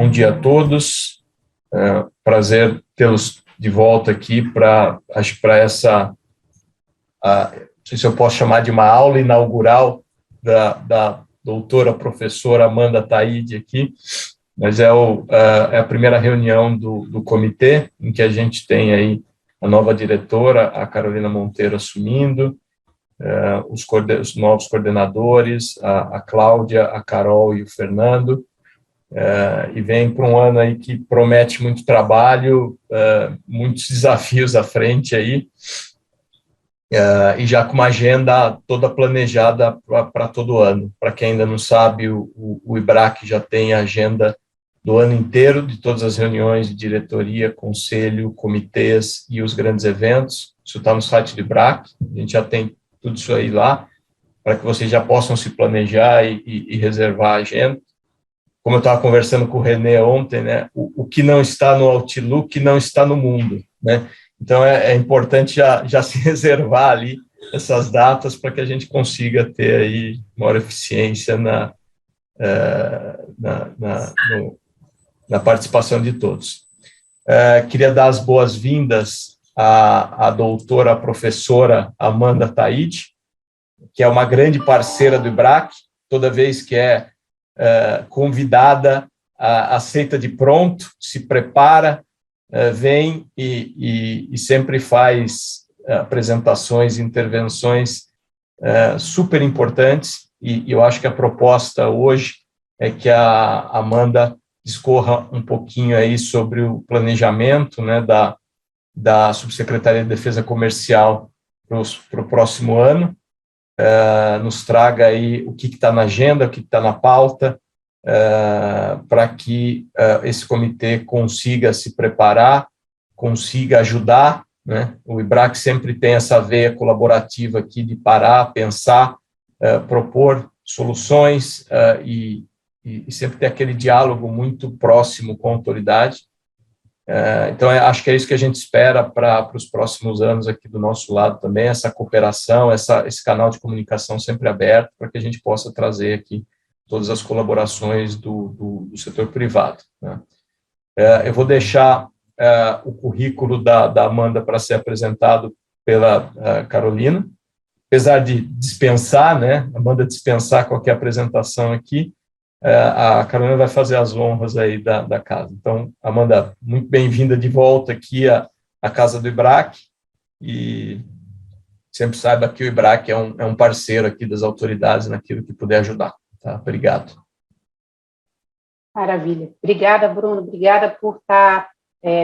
Bom dia a todos. Prazer tê-los de volta aqui para essa, não sei se eu posso chamar de uma aula inaugural da doutora professora Amanda Taide aqui, mas é a primeira reunião do comitê, em que a gente tem aí a nova diretora, a Carolina Monteiro, assumindo, os novos coordenadores, a Cláudia, a Carol e o Fernando, e vem para um ano aí que promete muito trabalho, muitos desafios à frente aí, e já com uma agenda toda planejada para todo ano. Para quem ainda não sabe, o IBRAC já tem a agenda do ano inteiro, de todas as reuniões de diretoria, conselho, comitês e os grandes eventos. Isso está no site do IBRAC, a gente já tem tudo isso aí lá, para que vocês já possam se planejar e reservar a agenda. Como eu estava conversando com o René ontem, né, o que não está no Outlook não está no mundo, né? Então, é importante já se reservar ali essas datas para que a gente consiga ter aí maior eficiência na participação de todos. Queria dar as boas-vindas à doutora professora Amanda Taide, que é uma grande parceira do IBRAC, toda vez que é convidada, aceita de pronto, se prepara, vem e sempre faz apresentações, intervenções super importantes, e eu acho que a proposta hoje é que a Amanda discorra um pouquinho aí sobre o planejamento, né, da Subsecretaria de Defesa Comercial para o próximo ano, nos traga aí o que está na agenda, o que está na pauta, para que esse comitê consiga se preparar, consiga ajudar, né? O IBRAC sempre tem essa veia colaborativa aqui de parar, pensar, propor soluções e sempre ter aquele diálogo muito próximo com a autoridade. Então, acho que é isso que a gente espera para os próximos anos aqui do nosso lado também, essa cooperação, esse canal de comunicação sempre aberto, para que a gente possa trazer aqui todas as colaborações do setor privado, né? Eu vou deixar o currículo da Amanda para ser apresentado pela Carolina, apesar de dispensar, né, Amanda dispensar qualquer apresentação aqui, a Carolina vai fazer as honras aí da casa. Então, Amanda, muito bem-vinda de volta aqui à casa do IBRAC, e sempre saiba que o IBRAC é um parceiro aqui das autoridades naquilo que puder ajudar. Tá? Obrigado. Maravilha. Obrigada, Bruno. Obrigada por estar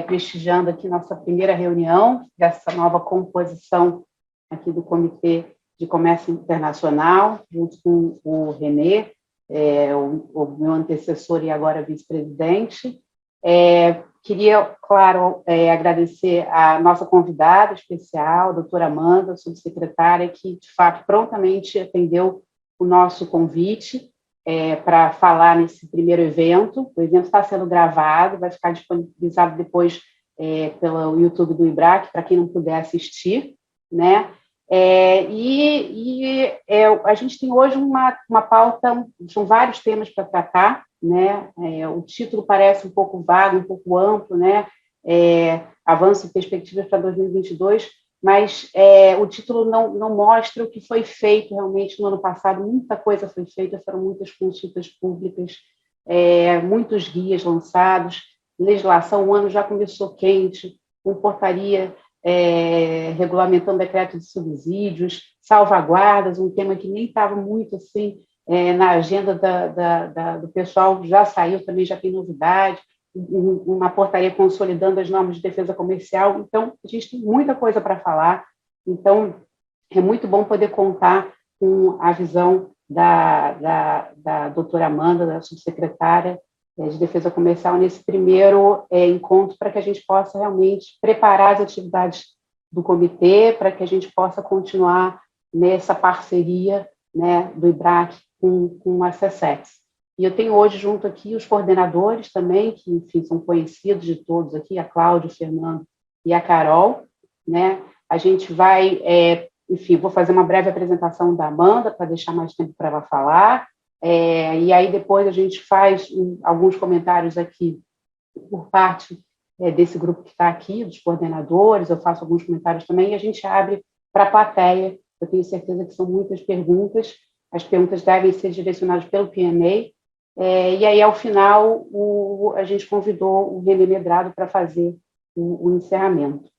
prestigiando aqui nossa primeira reunião dessa nova composição aqui do Comitê de Comércio Internacional, junto com o René, o meu antecessor e agora vice-presidente. Queria, claro, agradecer a nossa convidada especial, a doutora Amanda, subsecretária, que, de fato, prontamente atendeu o nosso convite para falar nesse primeiro evento. O evento está sendo gravado, vai ficar disponibilizado depois pelo YouTube do IBRAC, para quem não puder assistir, né? A gente tem hoje uma pauta, são vários temas para tratar, né? O título parece um pouco vago, um pouco amplo, né? Avanço e perspectivas para 2022, mas o título não mostra o que foi feito realmente no ano passado. Muita coisa foi feita, foram muitas consultas públicas, muitos guias lançados, legislação, o ano já começou quente, com portaria regulamentando decreto de subsídios, salvaguardas, um tema que nem estava muito assim na agenda do pessoal, já saiu, também já tem novidade, uma portaria consolidando as normas de defesa comercial. Então, a gente tem muita coisa para falar, então é muito bom poder contar com a visão da doutora Amanda, da subsecretária de Defesa Comercial, nesse primeiro encontro, para que a gente possa realmente preparar as atividades do comitê, para que a gente possa continuar nessa parceria, né, do IBRAC com a CSEX. E eu tenho hoje junto aqui os coordenadores também, que, enfim, são conhecidos de todos aqui, a Cláudia, o Fernando e a Carol, né? A gente vai, enfim, vou fazer uma breve apresentação da Amanda, para deixar mais tempo para ela falar, E aí depois a gente faz alguns comentários aqui por parte desse grupo que está aqui, dos coordenadores, eu faço alguns comentários também, e a gente abre para a plateia. Eu tenho certeza que são muitas perguntas, as perguntas devem ser direcionadas pelo Q&A, e aí, ao final, a gente convidou o René Medrado para fazer o encerramento.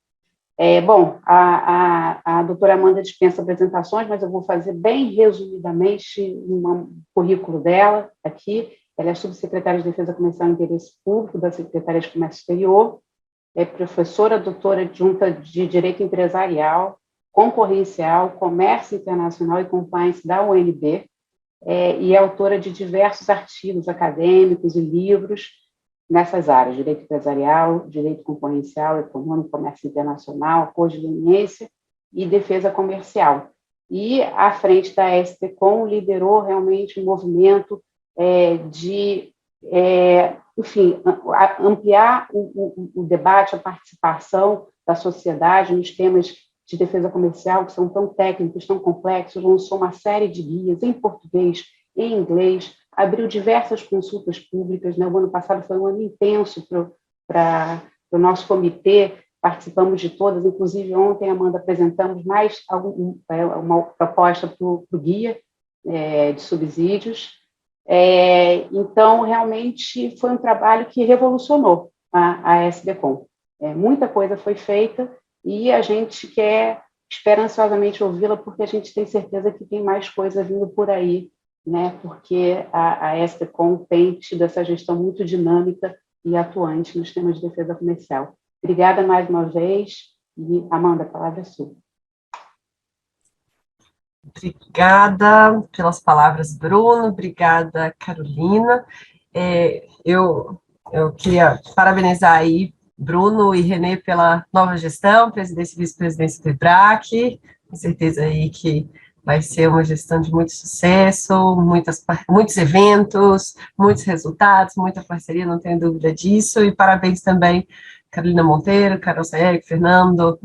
Bom, a doutora Amanda dispensa apresentações, mas eu vou fazer bem resumidamente um currículo dela aqui. Ela é subsecretária de Defesa Comercial e Interesse Público da Secretaria de Comércio Exterior, é professora doutora adjunta de Direito Empresarial, Concorrencial, Comércio Internacional e Compliance da UNB, e é autora de diversos artigos acadêmicos e livros nessas áreas, direito empresarial, direito concorrencial, econômico, comércio internacional, acordo de leniência e defesa comercial. E, à frente da STCOM, liderou realmente um movimento de, enfim, ampliar o debate, a participação da sociedade nos temas de defesa comercial, que são tão técnicos, tão complexos, lançou uma série de guias em português, em inglês, abriu diversas consultas públicas, né? O ano passado foi um ano intenso para o nosso comitê, participamos de todas, inclusive ontem, Amanda, apresentamos mais uma proposta para o guia de subsídios. Então, realmente, foi um trabalho que revolucionou a SDCOM. Muita coisa foi feita e a gente quer esperançosamente ouvi-la, porque a gente tem certeza que tem mais coisa vindo por aí, né? Porque a STCOM tem tido essa gestão muito dinâmica e atuante nos temas de defesa comercial. Obrigada mais uma vez, e Amanda, a palavra é sua. Obrigada pelas palavras, Bruno, obrigada, Carolina. Eu queria parabenizar aí Bruno e René pela nova gestão, presidência e vice-presidência do IBRAC, com certeza aí que vai ser uma gestão de muito sucesso, muitos eventos, muitos resultados, muita parceria, não tenho dúvida disso, e parabéns também, Carolina Monteiro, Carol Saeg, Fernando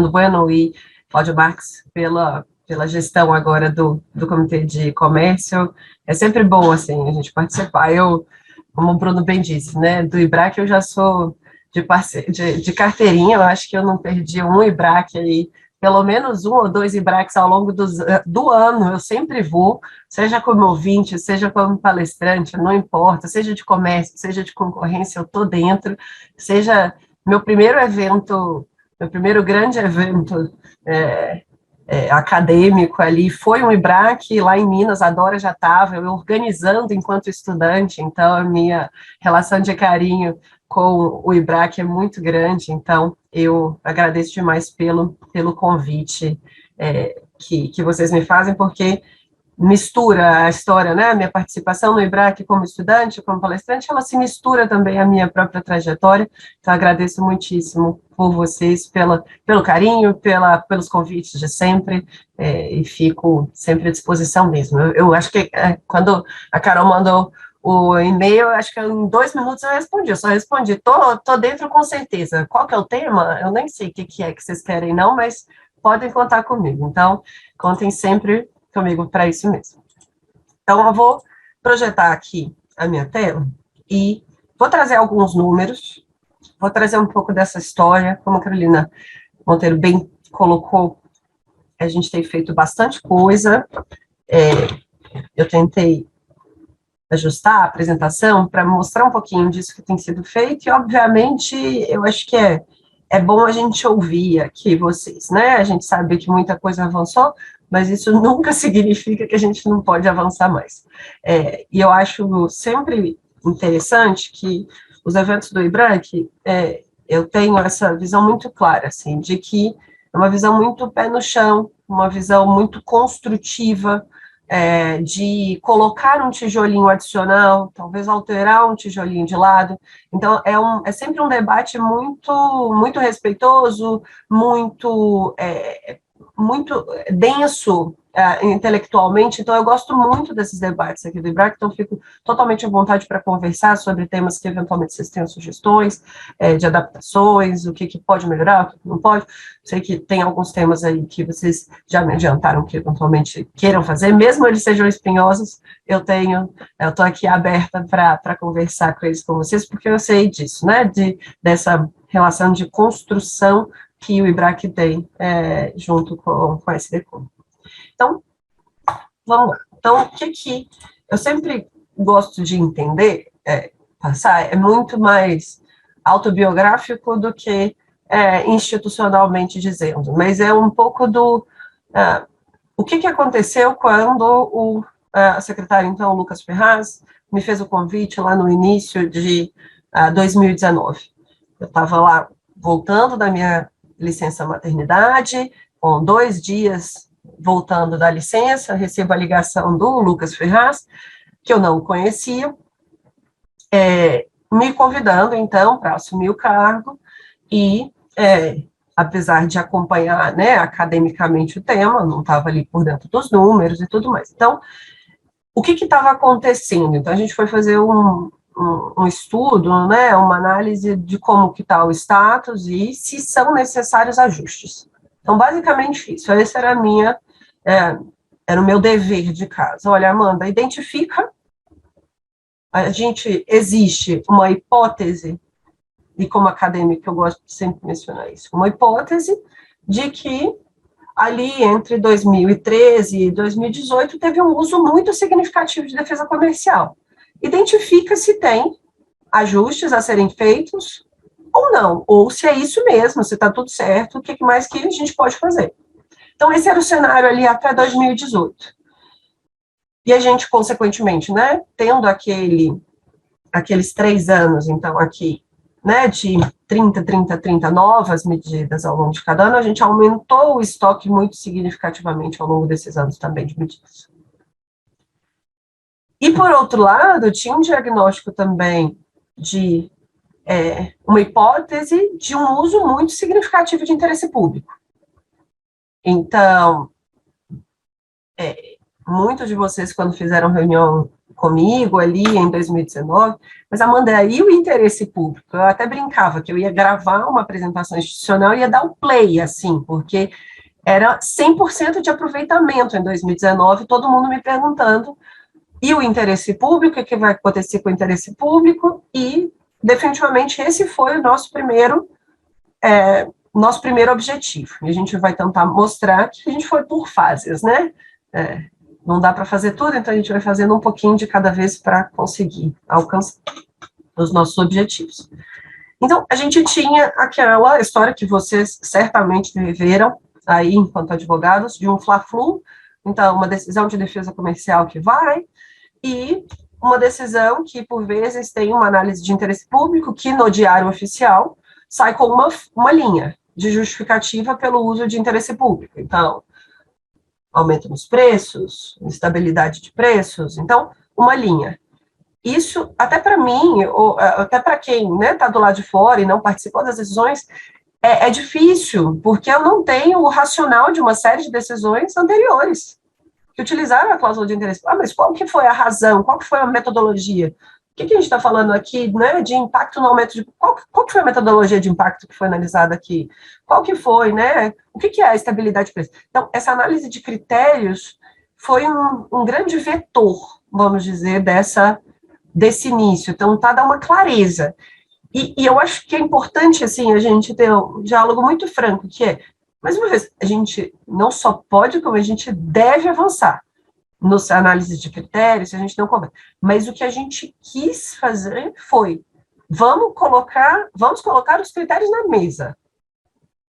Bueno e Cláudio Marques pela gestão agora do Comitê de Comércio. É sempre bom, assim, a gente participar. Como o Bruno bem disse, né, do IBRAC eu já sou de carteirinha, eu acho que eu não perdi um IBRAC aí, pelo menos 1 ou 2 IBRACs ao longo do ano, eu sempre vou, seja como ouvinte, seja como palestrante, não importa, seja de comércio, seja de concorrência, eu estou dentro, seja meu primeiro grande evento acadêmico ali, foi um IBRAC, lá em Minas, a Dora já estava, eu organizando enquanto estudante, então a minha relação de carinho com o IBRAC é muito grande, então eu agradeço demais pelo convite que vocês me fazem, porque mistura a história, né, a minha participação no IBRAC como estudante, como palestrante, ela se mistura também à minha própria trajetória, então agradeço muitíssimo por vocês, pelo carinho, pelos convites de sempre, e fico sempre à disposição mesmo. Eu acho que quando a Carol mandou o e-mail, acho que em 2 minutos eu só respondi, tô dentro com certeza. Qual que é o tema? Eu nem sei o que é que vocês querem não, mas podem contar comigo, então contem sempre comigo para isso mesmo. Então, eu vou projetar aqui a minha tela e vou trazer alguns números, vou trazer um pouco dessa história, como a Carolina Monteiro bem colocou, a gente tem feito bastante coisa, eu tentei ajustar a apresentação para mostrar um pouquinho disso que tem sido feito, e obviamente eu acho que é bom a gente ouvir aqui vocês, né? A gente sabe que muita coisa avançou, mas isso nunca significa que a gente não pode avançar mais. E eu acho sempre interessante que os eventos do IBRAC, eu tenho essa visão muito clara, assim, de que é uma visão muito pé no chão, uma visão muito construtiva, de colocar um tijolinho adicional, talvez alterar um tijolinho de lado. Então, é sempre um debate muito, muito respeitoso, muito muito denso intelectualmente, então eu gosto muito desses debates aqui do IBRAC, então fico totalmente à vontade para conversar sobre temas que eventualmente vocês tenham sugestões de adaptações, o que pode melhorar, o que não pode. Sei que tem alguns temas aí que vocês já me adiantaram que eventualmente queiram fazer, mesmo eles sejam espinhosos, eu estou aqui aberta para conversar com eles, com vocês, porque eu sei disso, né, dessa relação de construção que o IBRAC tem junto com a SDCom. Então, vamos lá. Então, o que eu sempre gosto de entender, passar, é muito mais autobiográfico do que institucionalmente dizendo, mas é um pouco do o que aconteceu quando o secretário, então, Lucas Ferraz, me fez o convite lá no início de 2019. Eu estava lá voltando da minha licença maternidade, com 2 dias voltando da licença, recebo a ligação do Lucas Ferraz, que eu não conhecia, me convidando, então, para assumir o cargo, e, apesar de acompanhar, né, academicamente o tema, não estava ali por dentro dos números e tudo mais. Então, o que estava acontecendo? Então, a gente foi fazer um estudo, né, uma análise de como que está o status e se são necessários ajustes. Então, basicamente isso, esse era era o meu dever de casa. Olha, Amanda, identifica, existe uma hipótese, e como acadêmica eu gosto de sempre mencionar isso, uma hipótese de que ali entre 2013 e 2018 teve um uso muito significativo de defesa comercial. Identifica se tem ajustes a serem feitos ou não, ou se é isso mesmo, se está tudo certo, o que mais que a gente pode fazer. Então, esse era o cenário ali até 2018. E a gente, consequentemente, né, tendo aqueles 3 anos, então, aqui, né, de 30 novas medidas ao longo de cada ano, a gente aumentou o estoque muito significativamente ao longo desses anos também de medidas. E, por outro lado, tinha um diagnóstico também de uma hipótese de um uso muito significativo de interesse público. Então, muitos de vocês, quando fizeram reunião comigo ali em 2019, mas, Amanda, aí o interesse público, eu até brincava que eu ia gravar uma apresentação institucional e ia dar o play, assim, porque era 100% de aproveitamento em 2019, todo mundo me perguntando, e o interesse público, o que vai acontecer com o interesse público, e definitivamente esse foi o nosso primeiro objetivo, e a gente vai tentar mostrar que a gente foi por fases, né, não dá para fazer tudo, então a gente vai fazendo um pouquinho de cada vez para conseguir alcançar os nossos objetivos. Então, a gente tinha aquela história que vocês certamente viveram aí, enquanto advogados, de um fla-flu, então, uma decisão de defesa comercial que vai, e uma decisão que, por vezes, tem uma análise de interesse público, que no diário oficial sai com uma linha de justificativa pelo uso de interesse público. Então, aumento nos preços, instabilidade de preços, então, uma linha. Isso, até para mim, ou até para quem está do lado de fora e não participou das decisões, é difícil, porque eu não tenho o racional de uma série de decisões anteriores, que utilizaram a cláusula de interesse. Mas qual que foi a razão, qual que foi a metodologia? O que a gente está falando aqui, né, de impacto no aumento de... Qual que foi a metodologia de impacto que foi analisada aqui? Qual que foi, né? O que é a estabilidade de preço? Então, essa análise de critérios foi um grande vetor, vamos dizer, desse início. Então, está a dar uma clareza. E eu acho que é importante, assim, a gente ter um diálogo muito franco, que é, mais uma vez, a gente não só pode, como a gente deve avançar nos análises de critérios, a gente não conversa. Mas o que a gente quis fazer foi, vamos colocar os critérios na mesa.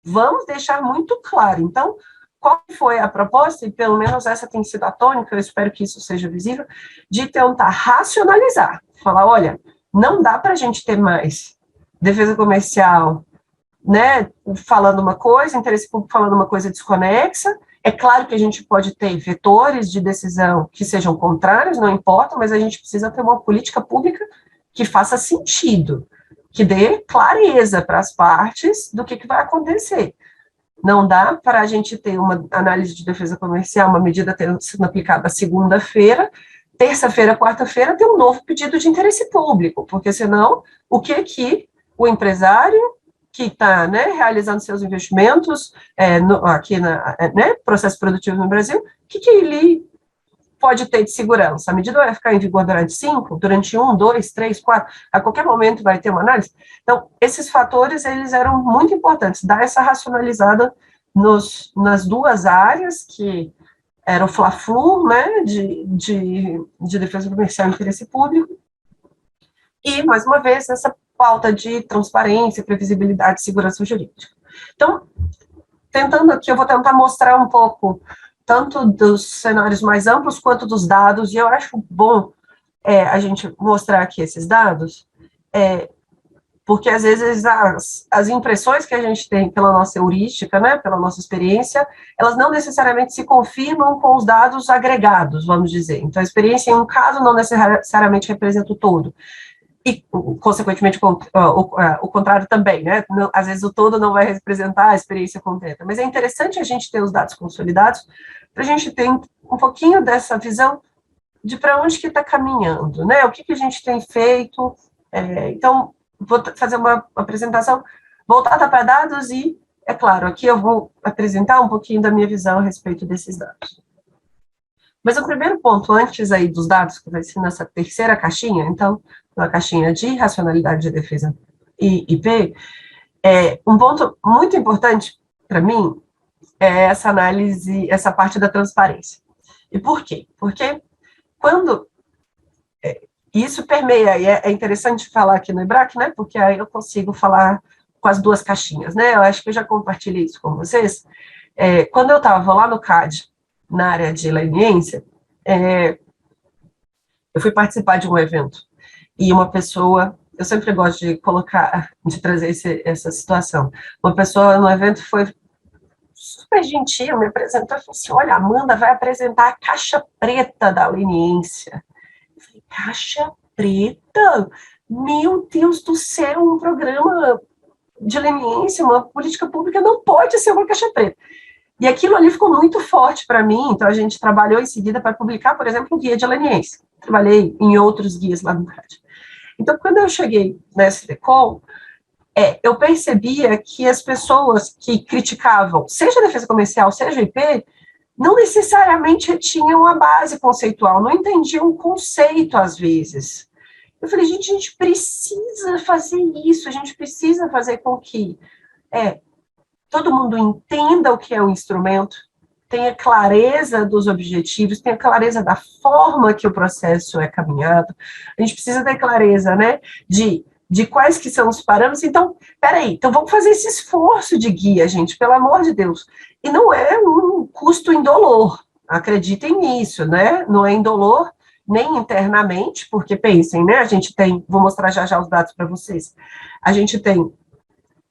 Vamos deixar muito claro. Então, qual foi a proposta, e pelo menos essa tem sido a tônica, eu espero que isso seja visível, de tentar racionalizar. Falar, olha, não dá para a gente ter mais defesa comercial, né, falando uma coisa, interesse público falando uma coisa desconexa. É claro que a gente pode ter vetores de decisão que sejam contrários, não importa, mas a gente precisa ter uma política pública que faça sentido, que dê clareza para as partes do que vai acontecer. Não dá para a gente ter uma análise de defesa comercial, uma medida sendo aplicada segunda-feira, terça-feira, quarta-feira, ter um novo pedido de interesse público, porque senão, o que o empresário que está, né, realizando seus investimentos aqui processo produtivo no Brasil, o que ele pode ter de segurança? A medida vai ficar em vigor durante 1, 2, 3, 4, a qualquer momento vai ter uma análise. Então, esses fatores, eles eram muito importantes, dar essa racionalizada nas duas áreas, que era o fla-flu, né, de defesa comercial e interesse público, e, mais uma vez, essa pauta de transparência, previsibilidade e segurança jurídica. Então, tentando aqui, eu vou tentar mostrar um pouco tanto dos cenários mais amplos quanto dos dados, e eu acho bom a gente mostrar aqui esses dados, porque às vezes as impressões que a gente tem pela nossa heurística, né, pela nossa experiência, elas não necessariamente se confirmam com os dados agregados, vamos dizer. Então, a experiência em um caso não necessariamente representa o todo. E, consequentemente, o contrário também, né? Às vezes o todo não vai representar a experiência completa, mas é interessante a gente ter os dados consolidados para a gente ter um pouquinho dessa visão de para onde que está caminhando, né? O que a gente tem feito. Então, vou fazer uma apresentação voltada para dados e, é claro, aqui eu vou apresentar um pouquinho da minha visão a respeito desses dados. Mas o primeiro ponto, antes aí dos dados, que vai ser nessa terceira caixinha, então, na caixinha de racionalidade de defesa e IP, um ponto muito importante para mim é essa análise, essa parte da transparência. E por quê? Porque quando isso permeia, e é interessante falar aqui no IBRAC, né, porque aí eu consigo falar com as duas caixinhas, né, eu acho que eu já compartilhei isso com vocês. Quando eu estava lá no CAD, na área de leniência, eu fui participar de um evento, e uma pessoa, eu sempre gosto de trazer essa situação, uma pessoa no evento foi super gentil, me apresentou e falou assim, olha, a Amanda vai apresentar a caixa preta da leniência. Eu falei, caixa preta? Meu Deus do céu, um programa de leniência, uma política pública não pode ser uma caixa preta. E aquilo ali ficou muito forte para mim, então a gente trabalhou em seguida para publicar, por exemplo, um guia de leniência. Trabalhei em outros guias lá no CAD. Então, quando eu cheguei na SDCOM, eu percebia que as pessoas que criticavam, seja a defesa comercial, seja a IP, não necessariamente tinham a base conceitual, não entendiam o conceito às vezes. Eu falei, gente, a gente precisa fazer isso, a gente precisa fazer com que todo mundo entenda o que é o instrumento, tenha clareza dos objetivos, tenha clareza da forma que o processo é caminhado, a gente precisa ter clareza, né, de quais que são os parâmetros. Então, peraí, então vamos fazer esse esforço de guia, gente, pelo amor de Deus. E não é um custo indolor, acreditem nisso, né, não é indolor nem internamente, porque pensem, né, a gente tem, vou mostrar já os dados para vocês, a gente tem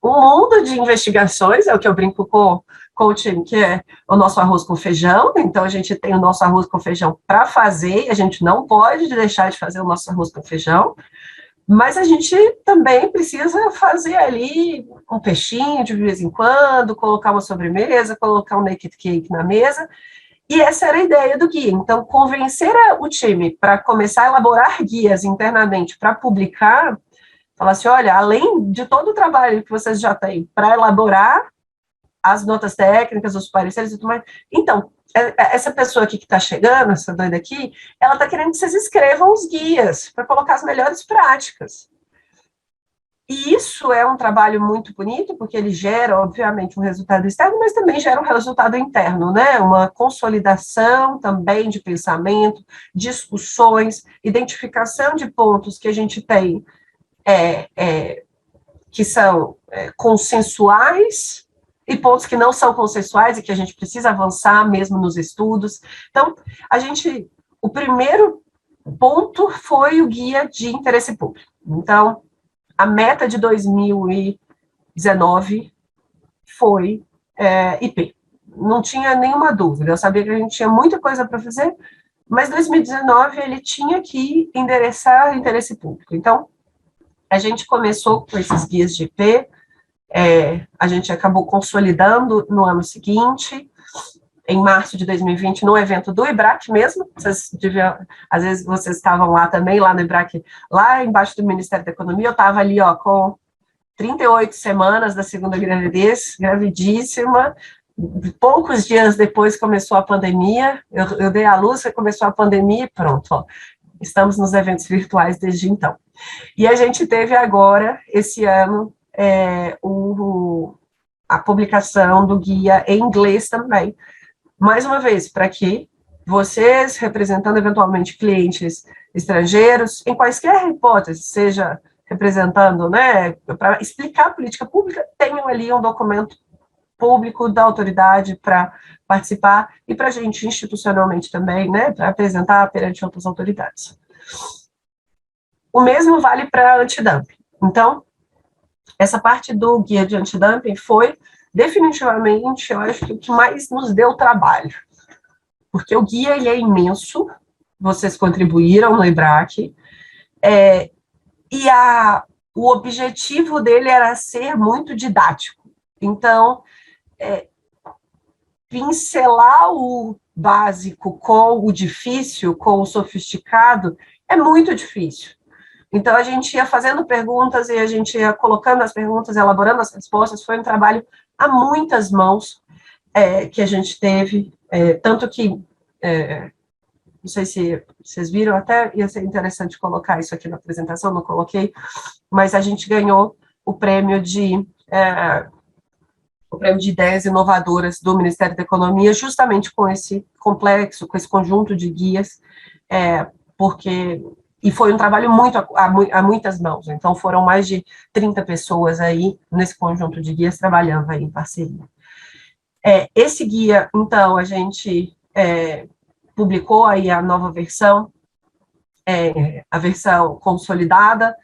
um mundo de investigações, é o que eu brinco com o time, que é o nosso arroz com feijão, então a gente tem o nosso arroz com feijão para fazer, a gente não pode deixar de fazer o nosso arroz com feijão, mas a gente também precisa fazer ali um peixinho de vez em quando, colocar uma sobremesa, colocar um naked cake na mesa, e essa era a ideia do guia. Então, convencer o time para começar a elaborar guias internamente para publicar, falar assim, olha, além de todo o trabalho que vocês já têm para elaborar as notas técnicas, os pareceres e tudo mais, então, essa pessoa aqui que está chegando, essa doida aqui, ela está querendo que vocês escrevam os guias para colocar as melhores práticas. E isso é um trabalho muito bonito, porque ele gera, obviamente, um resultado externo, mas também gera um resultado interno, né? Uma consolidação também de pensamento, discussões, identificação de pontos que a gente tem que são consensuais e pontos que não são consensuais e que a gente precisa avançar mesmo nos estudos. Então, o primeiro ponto foi o guia de interesse público. Então, a meta de 2019 foi IP. Não tinha nenhuma dúvida, eu sabia que a gente tinha muita coisa para fazer, mas 2019 ele tinha que endereçar interesse público. Então, a gente começou com esses guias de IP, a gente acabou consolidando no ano seguinte, em março de 2020, no evento do IBRAC mesmo, às vezes vocês estavam lá também, lá no IBRAC, lá embaixo do Ministério da Economia, eu estava ali, com 38 semanas da segunda gravidez, gravidíssima, poucos dias depois começou a pandemia, eu dei à luz, começou a pandemia e pronto, estamos nos eventos virtuais desde então. E a gente teve agora, esse ano, a publicação do guia em inglês também, mais uma vez, para que vocês, representando eventualmente clientes estrangeiros, em quaisquer hipóteses, seja representando, né, para explicar a política pública, tenham ali um documento público da autoridade para participar e para a gente institucionalmente também, né, para apresentar perante outras autoridades. O mesmo vale para antidumping. Então, essa parte do guia de antidumping foi definitivamente, eu acho que o que mais nos deu trabalho, porque o guia ele é imenso, vocês contribuíram no IBRAC, e o objetivo dele era ser muito didático. Então, pincelar o básico com o difícil, com o sofisticado, é muito difícil. Então, a gente ia fazendo perguntas e a gente ia colocando as perguntas, elaborando as respostas, foi um trabalho a muitas mãos que a gente teve, tanto que, não sei se vocês viram, até ia ser interessante colocar isso aqui na apresentação, não coloquei, mas a gente ganhou o prêmio de ideias inovadoras do Ministério da Economia, justamente com esse complexo, com esse conjunto de guias, e foi um trabalho muito a muitas mãos, então foram mais de 30 pessoas aí, nesse conjunto de guias, trabalhando aí em parceria. Esse guia, então, a gente publicou aí a nova versão, a versão consolidada.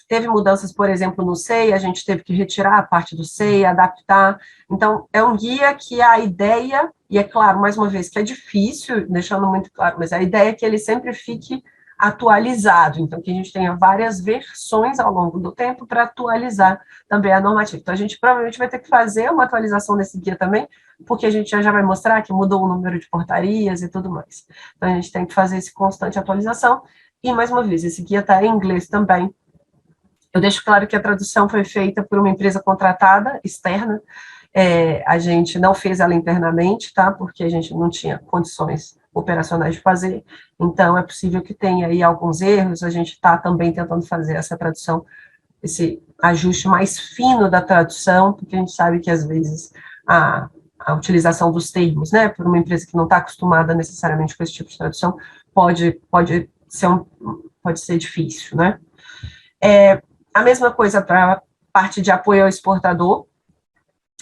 Teve mudanças, por exemplo, no SEI, a gente teve que retirar a parte do SEI, adaptar. Então, é um guia que a ideia, e é claro, mais uma vez, que é difícil, deixando muito claro, mas a ideia é que ele sempre fique atualizado, então que a gente tenha várias versões ao longo do tempo para atualizar também a normativa. Então, a gente provavelmente vai ter que fazer uma atualização desse guia também, porque a gente já vai mostrar que mudou o número de portarias e tudo mais. Então, a gente tem que fazer essa constante atualização, e mais uma vez, esse guia está em inglês também. Eu deixo claro que a tradução foi feita por uma empresa contratada, externa, a gente não fez ela internamente, tá, porque a gente não tinha condições operacionais de fazer, então é possível que tenha aí alguns erros, a gente está também tentando fazer essa tradução, esse ajuste mais fino da tradução, porque a gente sabe que às vezes a utilização dos termos, né, por uma empresa que não está acostumada necessariamente com esse tipo de tradução, pode ser difícil, né. A mesma coisa para a parte de apoio ao exportador,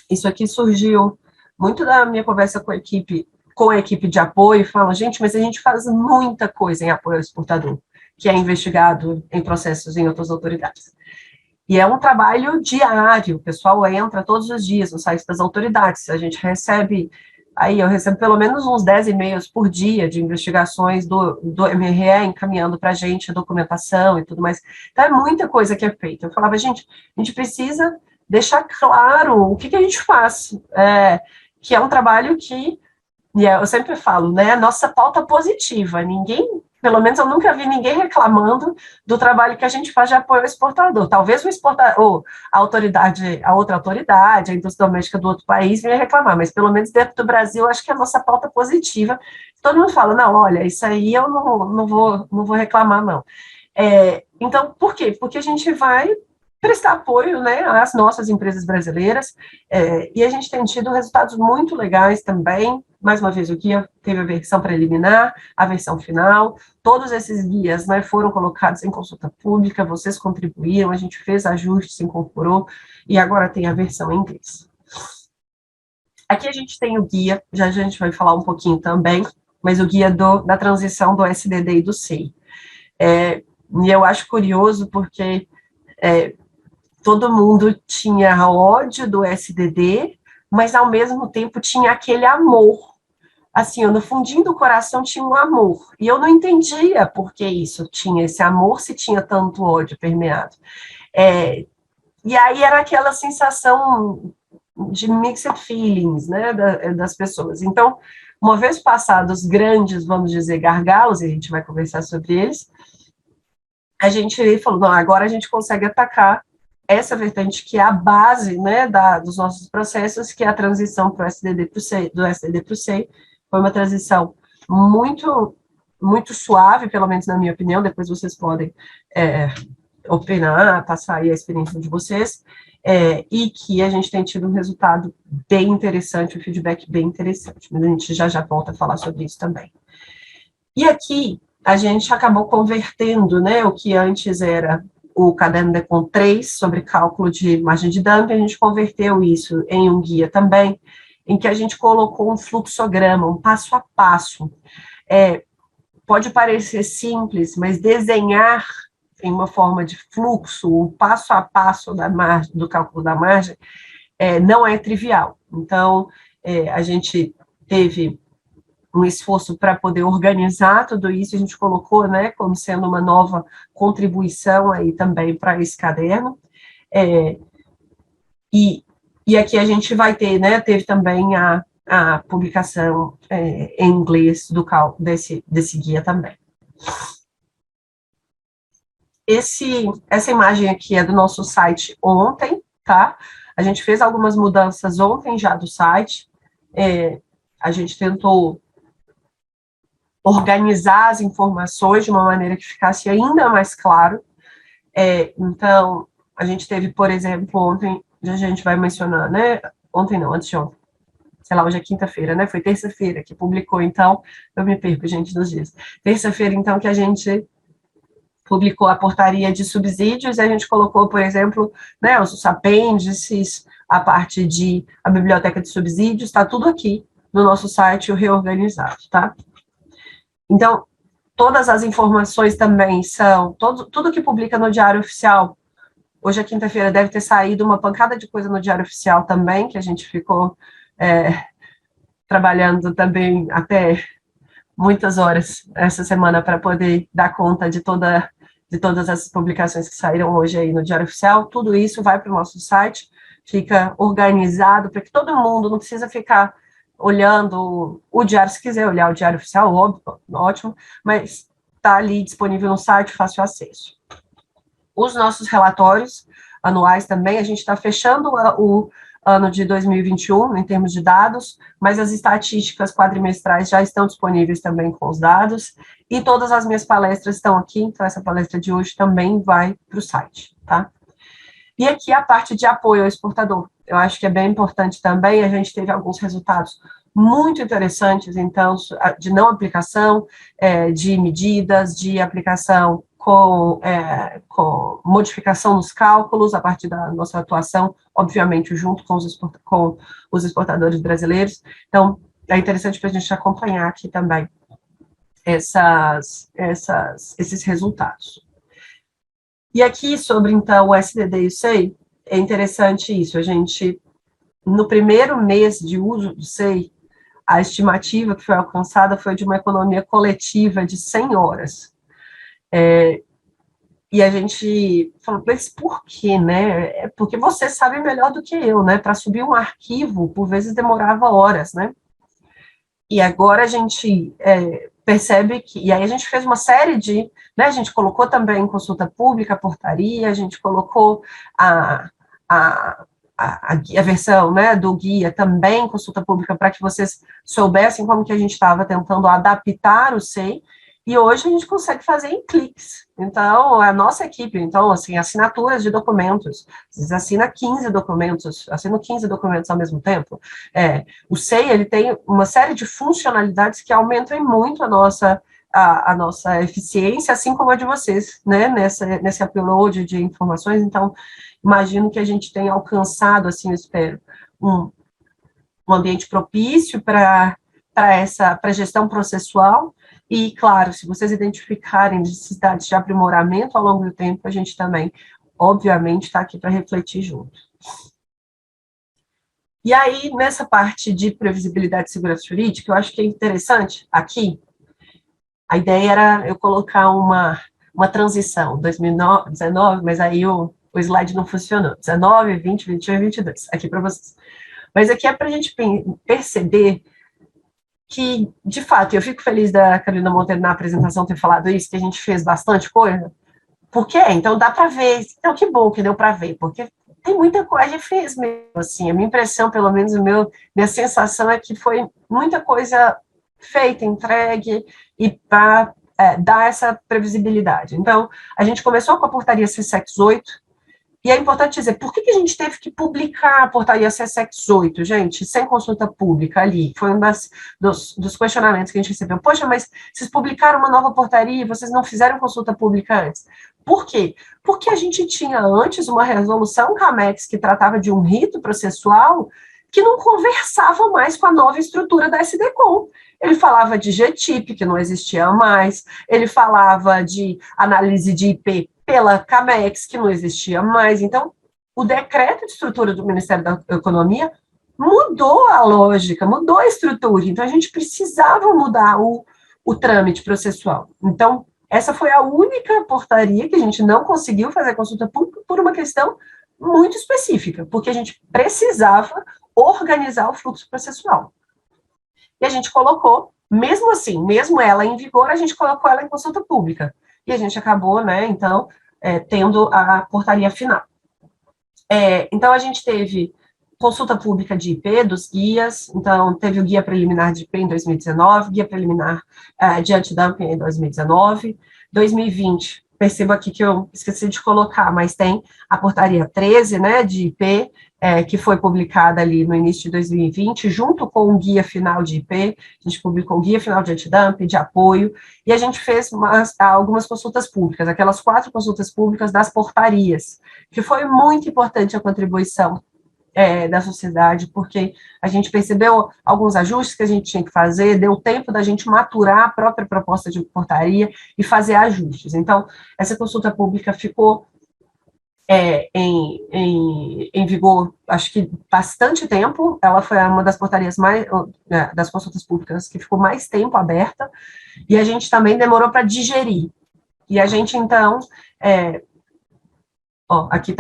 isso aqui surgiu muito da minha conversa com a equipe de apoio, falam, gente, mas a gente faz muita coisa em apoio ao exportador, que é investigado em processos em outras autoridades. E é um trabalho diário, o pessoal entra todos os dias no site das autoridades, a gente recebe, eu recebo pelo menos uns 10 e-mails por dia de investigações do MRE encaminhando para a gente a documentação e tudo mais. Então, é muita coisa que é feita. Eu falava, gente, a gente precisa deixar claro o que a gente faz, que é um trabalho que, e eu sempre falo, né, nossa pauta positiva, pelo menos eu nunca vi ninguém reclamando do trabalho que a gente faz de apoio ao exportador. Talvez o exportador, a outra autoridade, a indústria doméstica do outro país venha reclamar, mas pelo menos dentro do Brasil, acho que é a nossa pauta positiva. Todo mundo fala, não, olha, isso aí eu não vou reclamar, não. Então, por quê? Porque a gente vai prestar apoio, né, às nossas empresas brasileiras, e a gente tem tido resultados muito legais também. Mais uma vez, o guia teve a versão preliminar, a versão final, todos esses guias, né, foram colocados em consulta pública, vocês contribuíram, a gente fez ajustes, se incorporou, e agora tem a versão em inglês. Aqui a gente tem o guia, já a gente vai falar um pouquinho também, mas o guia da transição do SDD e do SEI. E eu acho curioso porque todo mundo tinha ódio do SDD, mas ao mesmo tempo tinha aquele amor. Assim, no fundinho do coração tinha um amor. E eu não entendia por que isso tinha esse amor, se tinha tanto ódio permeado. E aí era aquela sensação de mixed feelings, né, das pessoas. Então, uma vez passados os grandes, vamos dizer, gargalos, e a gente vai conversar sobre eles, a gente falou, não, agora a gente consegue atacar essa vertente que é a base, né, dos nossos processos, que é a transição para o SDD para o SEI, do SDD para o SEI. Foi uma transição muito suave, pelo menos na minha opinião, depois vocês podem opinar, passar aí a experiência de vocês, e que a gente tem tido um resultado bem interessante, um feedback bem interessante, mas a gente já volta a falar sobre isso também. E aqui, a gente acabou convertendo, né, o que antes era o caderno DECOM 3, sobre cálculo de margem de dumping, a gente converteu isso em um guia também, em que a gente colocou um fluxograma, um passo a passo. Pode parecer simples, mas desenhar em uma forma de fluxo, o passo a passo do cálculo da margem, não é trivial. Então, a gente teve um esforço para poder organizar tudo isso, a gente colocou, né, como sendo uma nova contribuição aí também para esse caderno, e aqui a gente vai ter, né, teve também a publicação em inglês desse guia também. Essa imagem aqui é do nosso site ontem, tá? A gente fez algumas mudanças ontem já do site, a gente tentou organizar as informações de uma maneira que ficasse ainda mais claro. Então, a gente teve, por exemplo, ontem, a gente vai mencionar, né? Ontem não, antes de ontem. Sei lá, hoje é quinta-feira, né? Foi terça-feira que publicou, então, eu me perco, gente, nos dias. Terça-feira, então, que a gente publicou a portaria de subsídios, e a gente colocou, por exemplo, né, os apêndices, a parte a biblioteca de subsídios, está tudo aqui no nosso site, o reorganizado, tá? Então, todas as informações também são, tudo que publica no Diário Oficial, hoje é quinta-feira, deve ter saído uma pancada de coisa no Diário Oficial também, que a gente ficou trabalhando também até muitas horas essa semana para poder dar conta de todas as publicações que saíram hoje aí no Diário Oficial. Tudo isso vai para o nosso site, fica organizado, para que todo mundo não precisa ficar olhando o diário, se quiser olhar o Diário Oficial, ótimo, mas está ali disponível no site, fácil acesso. Os nossos relatórios anuais também, a gente está fechando o ano de 2021, em termos de dados, mas as estatísticas quadrimestrais já estão disponíveis também com os dados, e todas as minhas palestras estão aqui, então essa palestra de hoje também vai para o site, tá? E aqui a parte de apoio ao exportador. Eu acho que é bem importante também, a gente teve alguns resultados muito interessantes, então, de não aplicação, de medidas, de aplicação com modificação nos cálculos, a partir da nossa atuação, obviamente, junto com os exportadores brasileiros. Então, é interessante para a gente acompanhar aqui também esses resultados. E aqui, sobre, então, o SDD e o SEI, é interessante isso, a gente, no primeiro mês de uso do SEI, a estimativa que foi alcançada foi de uma economia coletiva de 100 horas. E a gente falou, mas por quê, né? Porque você sabe melhor do que eu, né? Para subir um arquivo, por vezes demorava horas, né? E agora a gente percebe que, e aí a gente fez uma série de, né, a gente colocou também consulta pública, portaria, a gente colocou a versão, né, do guia também, consulta pública, para que vocês soubessem como que a gente estava tentando adaptar o SEI, e hoje a gente consegue fazer em cliques. Então, a nossa equipe, então, assim, assinaturas de documentos, vocês assinam 15 documentos, assinam 15 documentos ao mesmo tempo. O SEI, ele tem uma série de funcionalidades que aumentam muito a nossa eficiência, assim como a de vocês, né, nesse upload de informações. Então, imagino que a gente tenha alcançado, assim, eu espero, um ambiente propício para a gestão processual. E, claro, se vocês identificarem necessidades de aprimoramento ao longo do tempo, a gente também, obviamente, está aqui para refletir junto. E aí, nessa parte de previsibilidade e segurança jurídica, eu acho que é interessante, aqui, a ideia era eu colocar uma transição, 2019, mas aí o slide não funcionou. 19, 20, 21 e 22, aqui para vocês. Mas aqui é para a gente perceber que, de fato, eu fico feliz da Carolina Monteiro na apresentação ter falado isso, que a gente fez bastante coisa, porque então dá para ver, então que bom que deu para ver, porque tem muita coisa, a gente fez mesmo, assim, a minha impressão, pelo menos minha sensação é que foi muita coisa feita, entregue, e para dar essa previsibilidade. Então, a gente começou com a portaria CSEX 8, e é importante dizer, por que a gente teve que publicar a portaria CSEX 8, gente, sem consulta pública ali? Foi um dos questionamentos que a gente recebeu. Poxa, mas vocês publicaram uma nova portaria e vocês não fizeram consulta pública antes. Por quê? Porque a gente tinha antes uma resolução CAMEX que tratava de um rito processual que não conversava mais com a nova estrutura da SDCOM. Ele falava de GTIP, que não existia mais, ele falava de análise de IP pela CAMEX, que não existia mais. Então, o decreto de estrutura do Ministério da Economia mudou a lógica, mudou a estrutura. Então, a gente precisava mudar o trâmite processual. Então, essa foi a única portaria que a gente não conseguiu fazer consulta pública por uma questão muito específica, porque a gente precisava organizar o fluxo processual. E a gente colocou, mesmo assim, mesmo ela em vigor, a gente colocou ela em consulta pública. E a gente acabou, né, então, tendo a portaria final. Então, a gente teve consulta pública de IP, dos guias, então, teve o guia preliminar de IP em 2019, guia preliminar de antidumping em 2019, 2020, percebo aqui que eu esqueci de colocar, mas tem a portaria 13, né, de IP, que foi publicada ali no início de 2020, junto com o guia final de IP, a gente publicou o guia final de antidumping, de apoio, e a gente fez algumas consultas públicas, aquelas 4 consultas públicas das portarias, que foi muito importante a contribuição da sociedade, porque a gente percebeu alguns ajustes que a gente tinha que fazer, deu tempo da gente maturar a própria proposta de portaria e fazer ajustes. Então, essa consulta pública ficou em vigor, acho que bastante tempo, ela foi uma das portarias das consultas públicas que ficou mais tempo aberta, e a gente também demorou para digerir. E a gente, então, aqui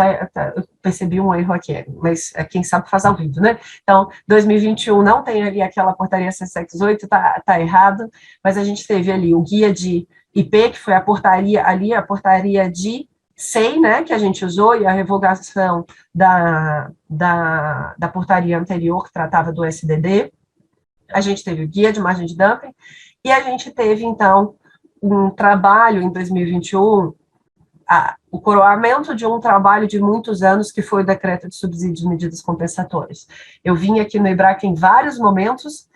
eu percebi um erro aqui, mas quem sabe faz ao vivo, né? Então, 2021 não tem ali aquela portaria CSEX 8, tá errado, mas a gente teve ali o guia de IP, que foi a portaria de SEI, né, que a gente usou, e a revogação da portaria anterior, que tratava do SDD. A gente teve o guia de margem de dumping, e a gente teve, então, um trabalho em 2021, o coroamento de um trabalho de muitos anos, que foi o decreto de subsídios e medidas compensatórias. Eu vim aqui no IBRAC em vários momentos,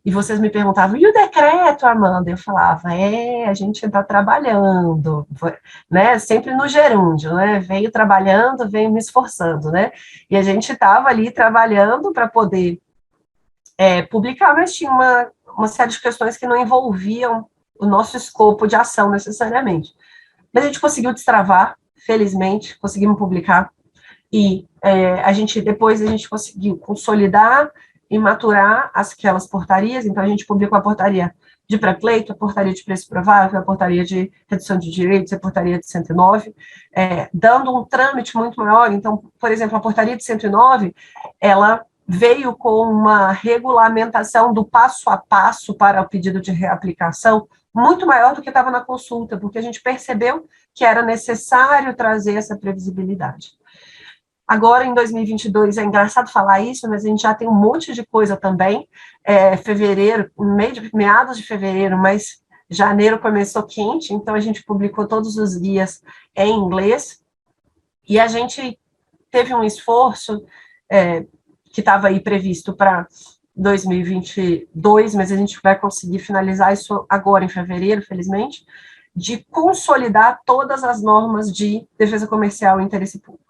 e vocês me perguntavam, e o decreto, Amanda? Eu falava, a gente está trabalhando, né, sempre no gerúndio, né, venho trabalhando, venho me esforçando, né, e a gente estava ali trabalhando para poder publicar, mas tinha uma série de questões que não envolviam o nosso escopo de ação necessariamente. Mas a gente conseguiu destravar, felizmente, conseguimos publicar, e depois a gente conseguiu consolidar e maturar aquelas portarias. Então, a gente publicou a portaria de pré-pleito, a portaria de preço provável, a portaria de redução de direitos, a portaria de 109, dando um trâmite muito maior. Então, por exemplo, a portaria de 109, ela veio com uma regulamentação do passo a passo para o pedido de reaplicação, muito maior do que estava na consulta, porque a gente percebeu que era necessário trazer essa previsibilidade. Agora, em 2022, é engraçado falar isso, mas a gente já tem um monte de coisa também. Fevereiro, meados de fevereiro, mas janeiro começou quente, então a gente publicou todos os guias em inglês, e a gente teve um esforço que estava aí previsto para 2022, mas a gente vai conseguir finalizar isso agora em fevereiro, felizmente, de consolidar todas as normas de defesa comercial e interesse público.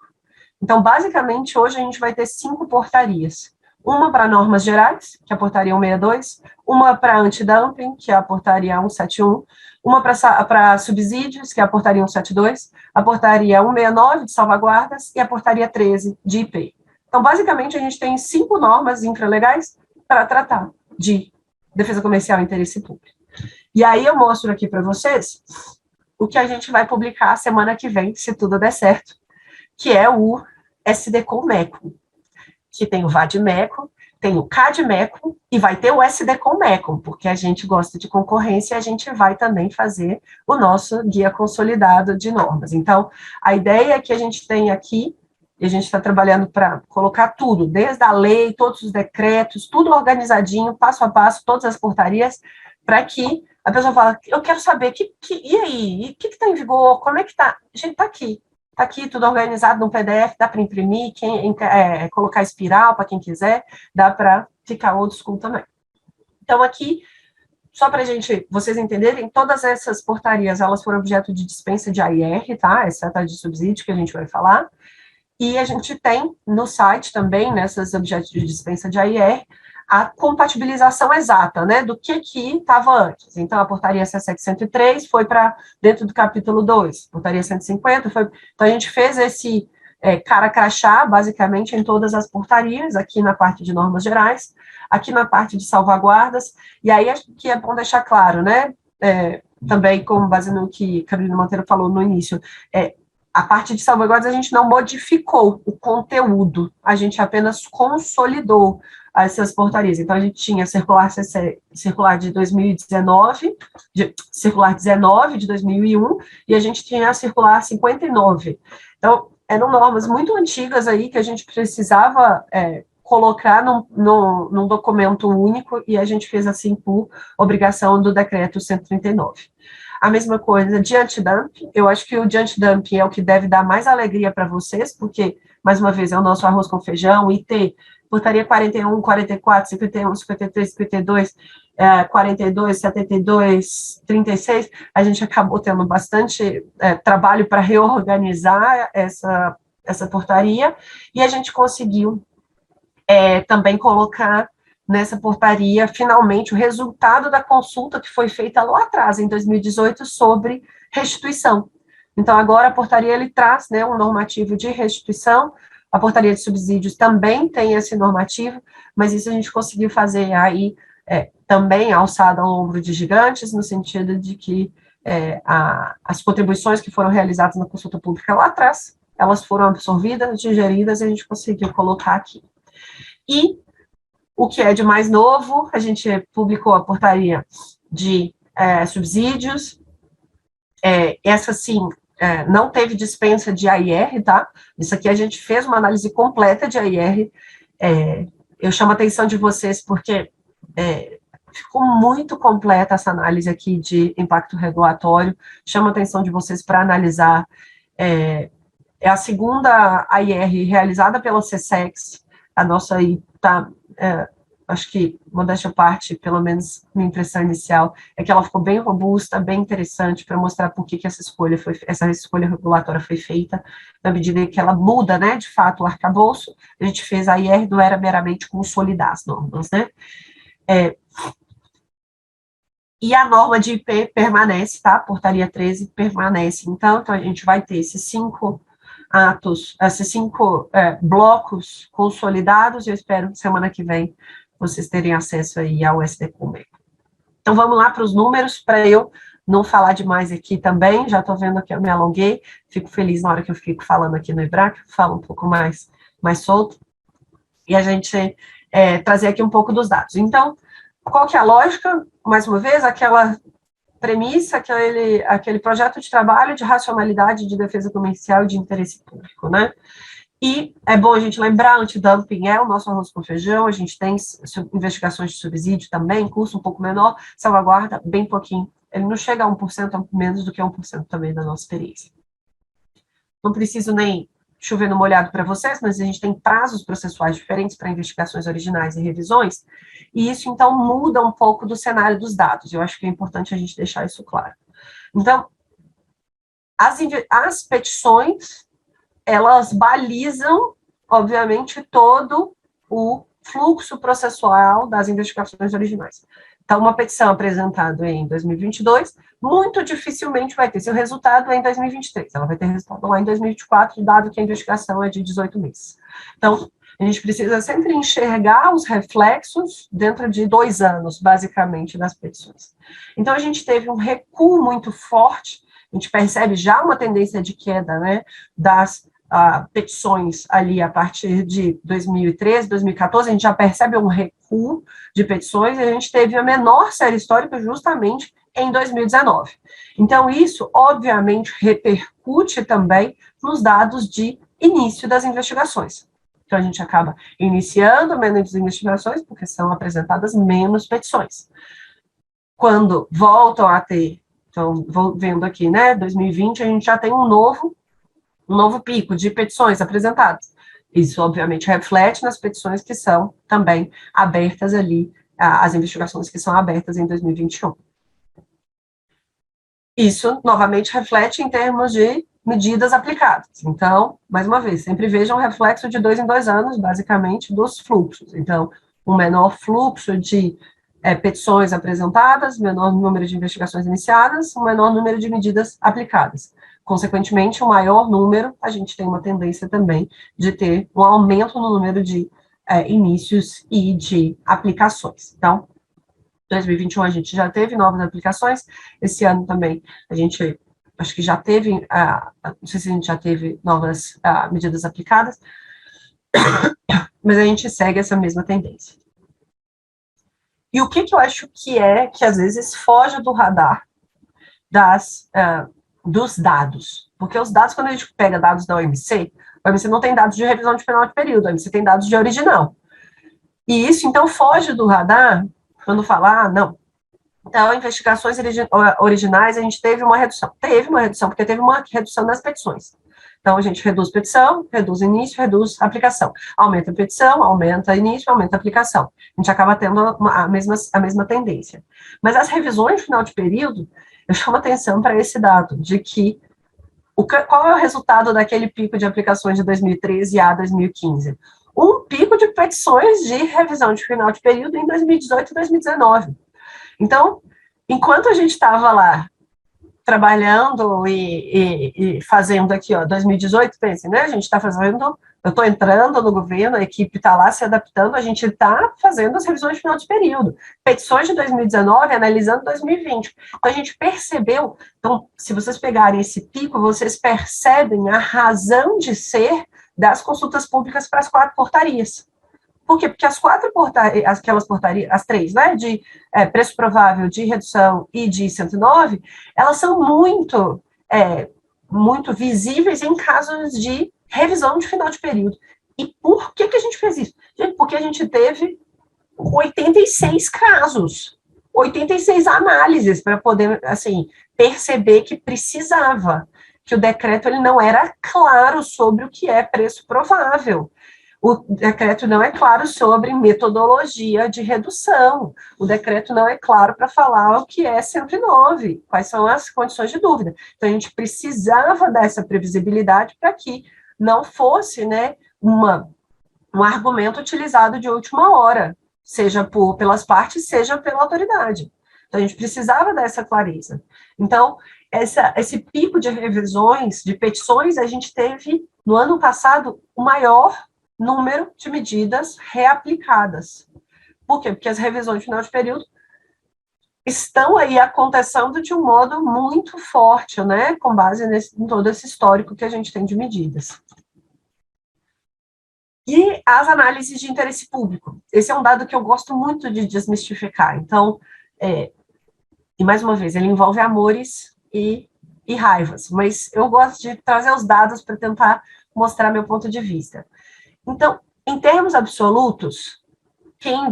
Então, basicamente, hoje a gente vai ter 5 portarias. Uma para normas gerais, que é a portaria 162, uma para antidumping, que é a portaria 171, uma para subsídios, que é a portaria 172, a portaria 169 de salvaguardas e a portaria 13 de IP. Então, basicamente, a gente tem 5 normas infralegais para tratar de defesa comercial e interesse público. E aí eu mostro aqui para vocês o que a gente vai publicar semana que vem, se tudo der certo, que é o SDCOM-MECOM, que tem o VAD-MECOM, tem o CAD-MECOM e vai ter o SDCOM-MECOM, porque a gente gosta de concorrência e a gente vai também fazer o nosso guia consolidado de normas. Então, a ideia é que a gente tem aqui, e a gente está trabalhando para colocar tudo, desde a lei, todos os decretos, tudo organizadinho, passo a passo, todas as portarias, para que a pessoa fale, eu quero saber, e aí, o que está em vigor, como é que está? Gente, está aqui. Está aqui tudo organizado no PDF, dá para imprimir, colocar espiral para quem quiser, dá para ficar old school também. Então, aqui, só para vocês entenderem, todas essas portarias, elas foram objeto de dispensa de AIR, tá? Exceto a de subsídio, que a gente vai falar. E a gente tem no site também, nessas objetos de dispensa de AIR, a compatibilização exata, né, do que estava antes. Então, a portaria 6703 foi para dentro do capítulo 2, portaria 150 foi... Então, a gente fez esse cara crachá, basicamente, em todas as portarias, aqui na parte de normas gerais, aqui na parte de salvaguardas, e aí acho que é bom deixar claro, né, também com base no que Carolina Monteiro falou no início, a parte de salvaguardas a gente não modificou o conteúdo, a gente apenas consolidou essas portarias. Então, a gente tinha circular de 2019, circular 19 de 2001, e a gente tinha a circular 59. Então, eram normas muito antigas aí que a gente precisava colocar num documento único, e a gente fez assim por obrigação do decreto 139. A mesma coisa de antidumping, eu acho que o de antidumping é o que deve dar mais alegria para vocês, porque, mais uma vez, é o nosso arroz com feijão, e ter portaria 41, 44, 51, 53, 52, 42, 72, 36, a gente acabou tendo bastante trabalho para reorganizar essa portaria, e a gente conseguiu também colocar nessa portaria, finalmente, o resultado da consulta que foi feita lá atrás, em 2018, sobre restituição. Então, agora a portaria, ele traz, né, um normativo de restituição, a portaria de subsídios também tem esse normativo, mas isso a gente conseguiu fazer aí, também alçada ao ombro de gigantes, no sentido de que as contribuições que foram realizadas na consulta pública lá atrás, elas foram absorvidas, digeridas, e a gente conseguiu colocar aqui. E o que é de mais novo, a gente publicou a portaria de subsídios, essa sim, não teve dispensa de AIR, tá? Isso aqui a gente fez uma análise completa de AIR, eu chamo a atenção de vocês porque ficou muito completa essa análise aqui de impacto regulatório, chamo a atenção de vocês para analisar, é a segunda AIR realizada pela CSEX, a nossa aí está, acho que, modéstia à parte, pelo menos minha impressão inicial, é que ela ficou bem robusta, bem interessante, para mostrar por que essa escolha regulatória foi feita, na medida em que ela muda, né, de fato, o arcabouço. A gente fez a IR, não era meramente consolidar as normas, né. E a norma de IP permanece, tá, portaria 13 permanece, então a gente vai ter esses 5 atos, esses 5 blocos consolidados, e eu espero que semana que vem vocês terem acesso aí ao SDCOM. Então, vamos lá para os números, para eu não falar demais aqui também, já estou vendo que eu me alonguei, fico feliz na hora que eu fico falando aqui no IBRAC, falo um pouco mais solto, e a gente trazer aqui um pouco dos dados. Então, qual que é a lógica? Mais uma vez, aquela premissa, aquele projeto de trabalho de racionalidade de defesa comercial e de interesse público, né? E é bom a gente lembrar, antidumping é o nosso arroz com feijão, a gente tem investigações de subsídio também, custo um pouco menor, salvaguarda bem pouquinho, ele não chega a 1%, menos do que 1% também da nossa experiência. Não preciso nem chover no molhado para vocês, mas a gente tem prazos processuais diferentes para investigações originais e revisões, e isso, então, muda um pouco do cenário dos dados, eu acho que é importante a gente deixar isso claro. Então, as petições, elas balizam, obviamente, todo o fluxo processual das investigações originais. Então, uma petição apresentada em 2022, muito dificilmente vai ter seu resultado em 2023, ela vai ter resultado lá em 2024, dado que a investigação é de 18 meses. Então, a gente precisa sempre enxergar os reflexos dentro de 2 anos, basicamente, das petições. Então, a gente teve um recuo muito forte, a gente percebe já uma tendência de queda, né, das petições ali a partir de 2013, 2014, a gente já percebe um recuo de petições, e a gente teve a menor série histórica justamente em 2019. Então, isso, obviamente, repercute também nos dados de início das investigações. Então, a gente acaba iniciando menos investigações, porque são apresentadas menos petições. Quando voltam a ter, então, vendo aqui, né, 2020, a gente já tem um novo pico de petições apresentadas. Isso, obviamente, reflete nas petições que são também abertas ali, as investigações que são abertas em 2021. Isso, novamente, reflete em termos de medidas aplicadas. Então, mais uma vez, sempre vejam um reflexo de 2 em 2 anos, basicamente, dos fluxos. Então, um menor fluxo de petições apresentadas, menor número de investigações iniciadas, um menor número de medidas aplicadas. Consequentemente, um maior número, a gente tem uma tendência também de ter um aumento no número de inícios e de aplicações. Então, 2021 a gente já teve novas aplicações, esse ano também a gente, acho que já teve, não sei se a gente já teve novas medidas aplicadas, mas a gente segue essa mesma tendência. E o que eu acho que às vezes foge do radar dos dados? Porque os dados, quando a gente pega dados da OMC, a OMC não tem dados de revisão de final de período, a OMC tem dados de original. E isso, então, foge do radar quando falar, não. Então, investigações originais, a gente teve uma redução. Teve uma redução, porque teve uma redução das petições. Então, a gente reduz petição, reduz início, reduz aplicação. Aumenta a petição, aumenta início, aumenta a aplicação. A gente acaba tendo a mesma tendência. Mas as revisões de final de período, eu chamo atenção para esse dado, de que qual é o resultado daquele pico de aplicações de 2013 a 2015? Um pico de petições de revisão de final de período em 2018 e 2019. Então, enquanto a gente estava lá trabalhando e fazendo aqui, 2018, pense, né? A gente está fazendo, eu estou entrando no governo, a equipe está lá se adaptando, a gente está fazendo as revisões de final de período. Petições de 2019, analisando 2020. Então, a gente percebeu, então, se vocês pegarem esse pico, vocês percebem a razão de ser das consultas públicas para as 4 portarias. Por quê? Porque as 4 portarias, aquelas portarias, as 3, né, de preço provável, de redução e de 109, elas são muito visíveis em casos de revisão de final de período. E por que a gente fez isso? Gente, porque a gente teve 86 casos, 86 análises para poder, assim, perceber que precisava, que o decreto ele não era claro sobre o que é preço provável. O decreto não é claro sobre metodologia de redução. O decreto não é claro para falar o que é 109, quais são as condições de dúvida. Então, a gente precisava dessa previsibilidade para que não fosse, né, um argumento utilizado de última hora, seja pelas partes, seja pela autoridade. Então, a gente precisava dessa clareza. Então, esse pico de revisões, de petições, a gente teve, no ano passado, o maior número de medidas reaplicadas. Por quê? Porque as revisões de final de período estão aí acontecendo de um modo muito forte, né, com base em todo esse histórico que a gente tem de medidas. E as análises de interesse público. Esse é um dado que eu gosto muito de desmistificar. Então, e mais uma vez, ele envolve amores e raivas, mas eu gosto de trazer os dados para tentar mostrar meu ponto de vista. Então, em termos absolutos, quem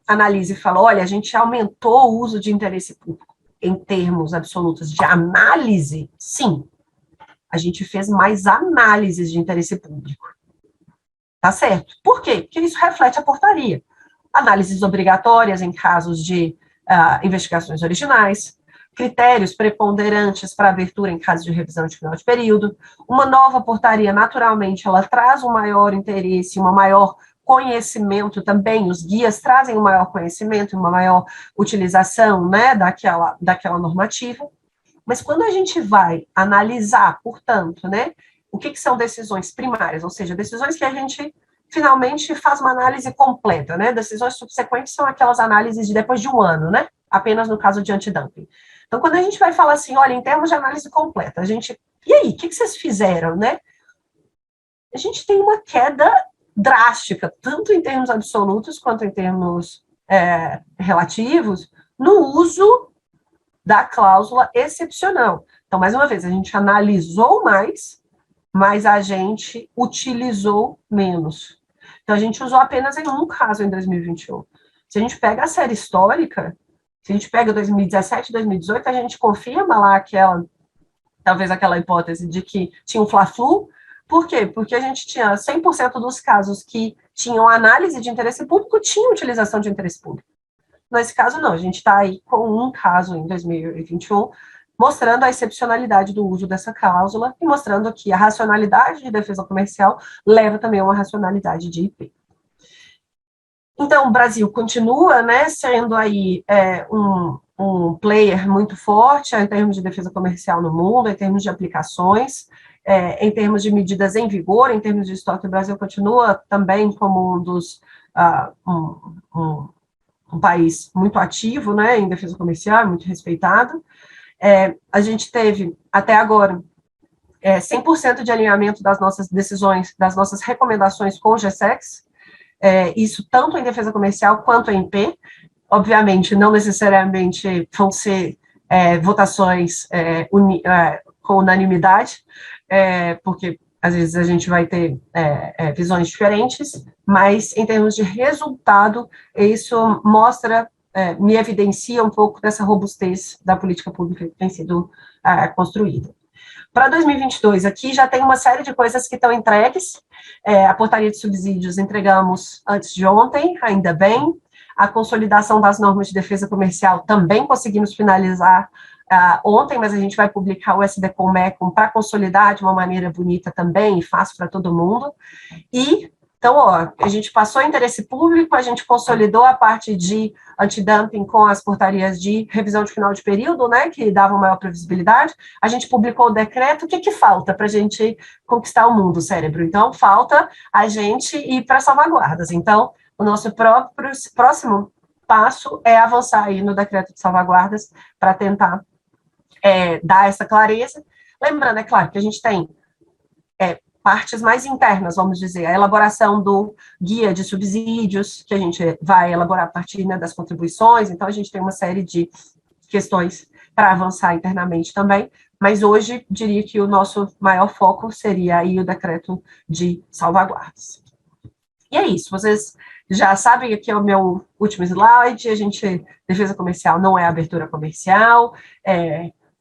analisa e fala, olha, a gente aumentou o uso de interesse público. Em termos absolutos de análise, sim, a gente fez mais análises de interesse público. Tá certo? Por quê? Porque isso reflete a portaria. Análises obrigatórias em casos de investigações originais, critérios preponderantes para abertura em caso de revisão de final de período. Uma nova portaria, naturalmente, ela traz um maior interesse, um maior conhecimento também, os guias trazem um maior conhecimento, uma maior utilização, né, daquela normativa. Mas quando a gente vai analisar, portanto, né, o que são decisões primárias, ou seja, decisões que a gente finalmente faz uma análise completa, né, decisões subsequentes são aquelas análises de depois de um ano, né, apenas no caso de antidumping. Então, quando a gente vai falar assim, olha, em termos de análise completa, e aí, o que vocês fizeram, né? a gente tem uma queda drástica, tanto em termos absolutos quanto em termos relativos, no uso da cláusula excepcional. Então, mais uma vez, a gente analisou mais, mas a gente utilizou menos. Então, a gente usou apenas em um caso em 2021. Se a gente pega a série histórica, se a gente pega 2017, 2018, a gente confirma lá talvez aquela hipótese de que tinha um fla-flu. Por quê? Porque a gente tinha 100% dos casos que tinham análise de interesse público, tinha utilização de interesse público. Nesse caso, não, a gente está aí com um caso em 2021, mostrando a excepcionalidade do uso dessa cláusula e mostrando que a racionalidade de defesa comercial leva também a uma racionalidade de IP. Então, o Brasil continua, né, sendo aí um player muito forte em termos de defesa comercial no mundo, em termos de aplicações, em termos de medidas em vigor, em termos de estoque, o Brasil continua também como um dos um país muito ativo, né, em defesa comercial, muito respeitado. A gente teve, até agora, 100% de alinhamento das nossas decisões, das nossas recomendações com o GSEX, isso tanto em defesa comercial quanto em IP. Obviamente, não necessariamente vão ser votações com unanimidade, porque às vezes a gente vai ter visões diferentes, mas em termos de resultado, isso mostra, me evidencia um pouco dessa robustez da política pública que tem sido construída. Para 2022, aqui já tem uma série de coisas que estão entregues, a portaria de subsídios entregamos antes de ontem, ainda bem, a consolidação das normas de defesa comercial também conseguimos finalizar ontem, mas a gente vai publicar o SD-COMECOM para consolidar de uma maneira bonita também, e fácil para todo mundo. E, então, a gente passou interesse público, a gente consolidou a parte de antidumping com as portarias de revisão de final de período, né, que davam maior previsibilidade, a gente publicou o decreto. O que falta para a gente conquistar o mundo, cérebro? Então, falta a gente ir para salvaguardas. Então, o nosso próximo passo é avançar aí no decreto de salvaguardas para tentar dar essa clareza. Lembrando, é claro, que a gente tem partes mais internas, vamos dizer, a elaboração do guia de subsídios, que a gente vai elaborar a partir, né, das contribuições, então a gente tem uma série de questões para avançar internamente também, mas hoje diria que o nosso maior foco seria aí o decreto de salvaguardas. E é isso, vocês já sabem, aqui é o meu último slide, defesa comercial não é abertura comercial,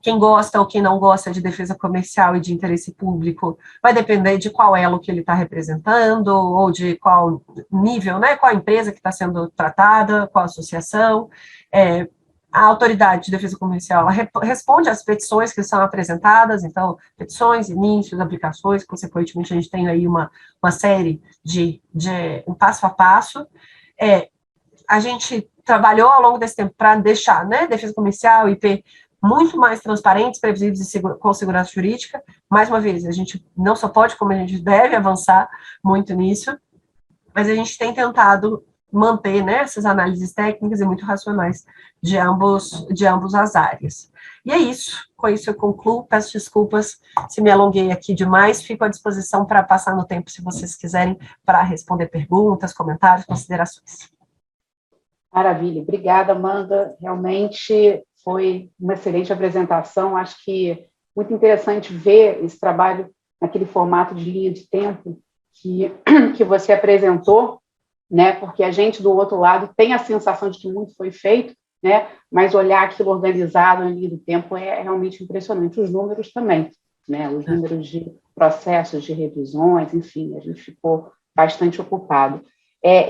quem gosta ou quem não gosta de defesa comercial e de interesse público vai depender de qual elo que ele está representando, ou de qual nível, né, qual empresa que está sendo tratada, qual associação. A autoridade de defesa comercial, ela responde às petições que são apresentadas, então, petições, inícios, aplicações, consequentemente, a gente tem aí uma série de um passo a passo. A gente trabalhou ao longo desse tempo para deixar, né, defesa comercial, IP, muito mais transparentes, previsíveis e com segurança jurídica. Mais uma vez, a gente não só pode, como a gente deve avançar muito nisso, mas a gente tem tentado manter, né, essas análises técnicas e muito racionais de ambos as áreas. E é isso, com isso eu concluo, peço desculpas se me alonguei aqui demais, fico à disposição para passar no tempo, se vocês quiserem, para responder perguntas, comentários, considerações. Maravilha, obrigada, Amanda, realmente foi uma excelente apresentação, acho que muito interessante ver esse trabalho naquele formato de linha de tempo que você apresentou, né, porque a gente, do outro lado, tem a sensação de que muito foi feito, né, mas olhar aquilo organizado na linha do tempo é realmente impressionante. Os números também, né, os números de processos, de revisões, enfim, a gente ficou bastante ocupado.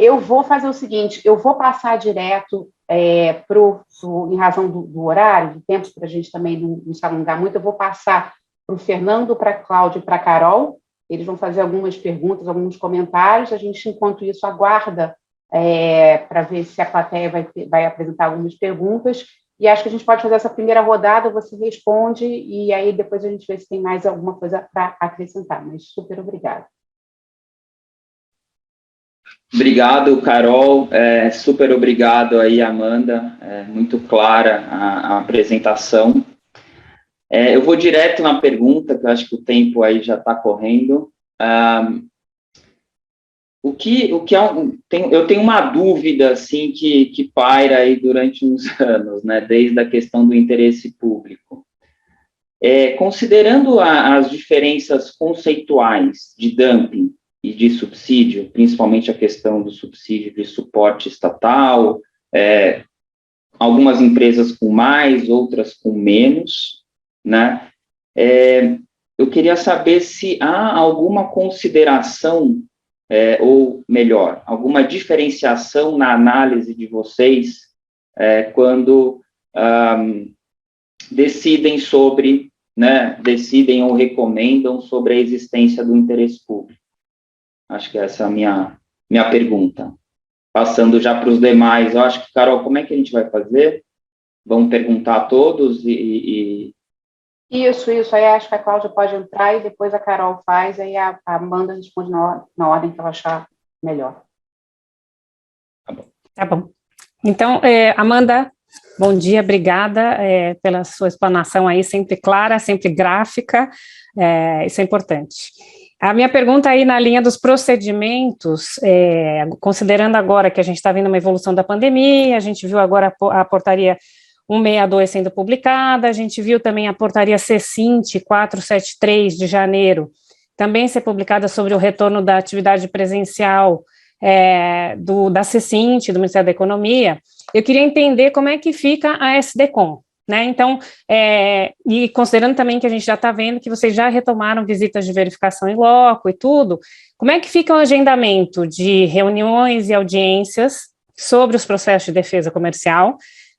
Eu vou fazer o seguinte, eu vou passar direto, em razão do horário, do tempo, para a gente também não se alongar muito, eu vou passar para o Fernando, para a Cláudia e para a Carol. Eles vão fazer algumas perguntas, alguns comentários, a gente, enquanto isso, aguarda para ver se a plateia vai apresentar algumas perguntas, e acho que a gente pode fazer essa primeira rodada, você responde, e aí depois a gente vê se tem mais alguma coisa para acrescentar, mas super obrigada. Obrigado, Carol, super obrigado aí, Amanda, muito clara a apresentação. Eu vou direto na pergunta, que eu acho que o tempo aí já está correndo. eu tenho uma dúvida assim que paira aí durante uns anos, né, desde a questão do interesse público. Considerando as diferenças conceituais de dumping e de subsídio, principalmente a questão do subsídio de suporte estatal, algumas empresas com mais, outras com menos, né? Eu queria saber se há alguma consideração, ou melhor, alguma diferenciação na análise de vocês quando decidem ou recomendam sobre a existência do interesse público. Acho que essa é a minha pergunta. Passando já para os demais, eu acho que, Carol, como é que a gente vai fazer? Vamos perguntar a todos Isso. Aí acho que a Cláudia pode entrar e depois a Carol faz, aí a Amanda responde na ordem que ela achar melhor. Tá bom. Então, Amanda, bom dia, obrigada pela sua explanação aí, sempre clara, sempre gráfica, isso é importante. A minha pergunta aí na linha dos procedimentos, considerando agora que a gente está vendo uma evolução da pandemia, a gente viu agora a portaria 162 sendo publicada, a gente viu também a portaria C-CINT 473 de janeiro, também ser publicada sobre o retorno da atividade presencial da C-CINT, do Ministério da Economia. Eu queria entender como é que fica a SDCOM, né? Então, e considerando também que a gente já está vendo que vocês já retomaram visitas de verificação em loco e tudo, como é que fica o agendamento de reuniões e audiências sobre os processos de defesa comercial?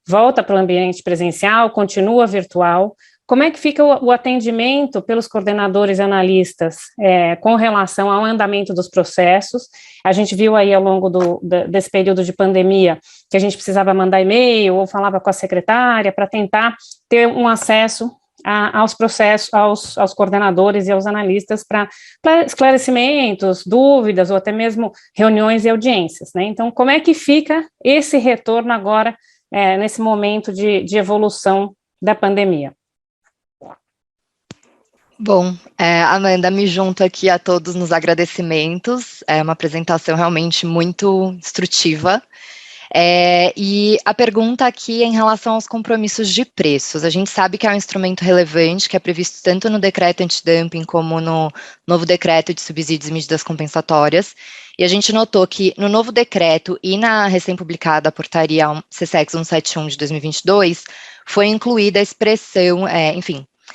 Volta para o ambiente presencial, continua virtual? Como é que fica o atendimento pelos coordenadores e analistas com relação ao andamento dos processos? A gente viu aí ao longo desse período de pandemia que a gente precisava mandar e-mail ou falava com a secretária para tentar ter um acesso aos processos, aos coordenadores e aos analistas para esclarecimentos, dúvidas ou até mesmo reuniões e audiências, né? Então, como é que fica esse retorno agora, nesse momento de evolução da pandemia? Bom, Amanda, me junto aqui a todos nos agradecimentos, é uma apresentação realmente muito instrutiva, e a pergunta aqui é em relação aos compromissos de preços. A gente sabe que é um instrumento relevante, que é previsto tanto no decreto antidumping como no novo decreto de subsídios e medidas compensatórias, e a gente notou que no novo decreto e na recém-publicada portaria CSEX 171 de 2022, foi incluída a expressão,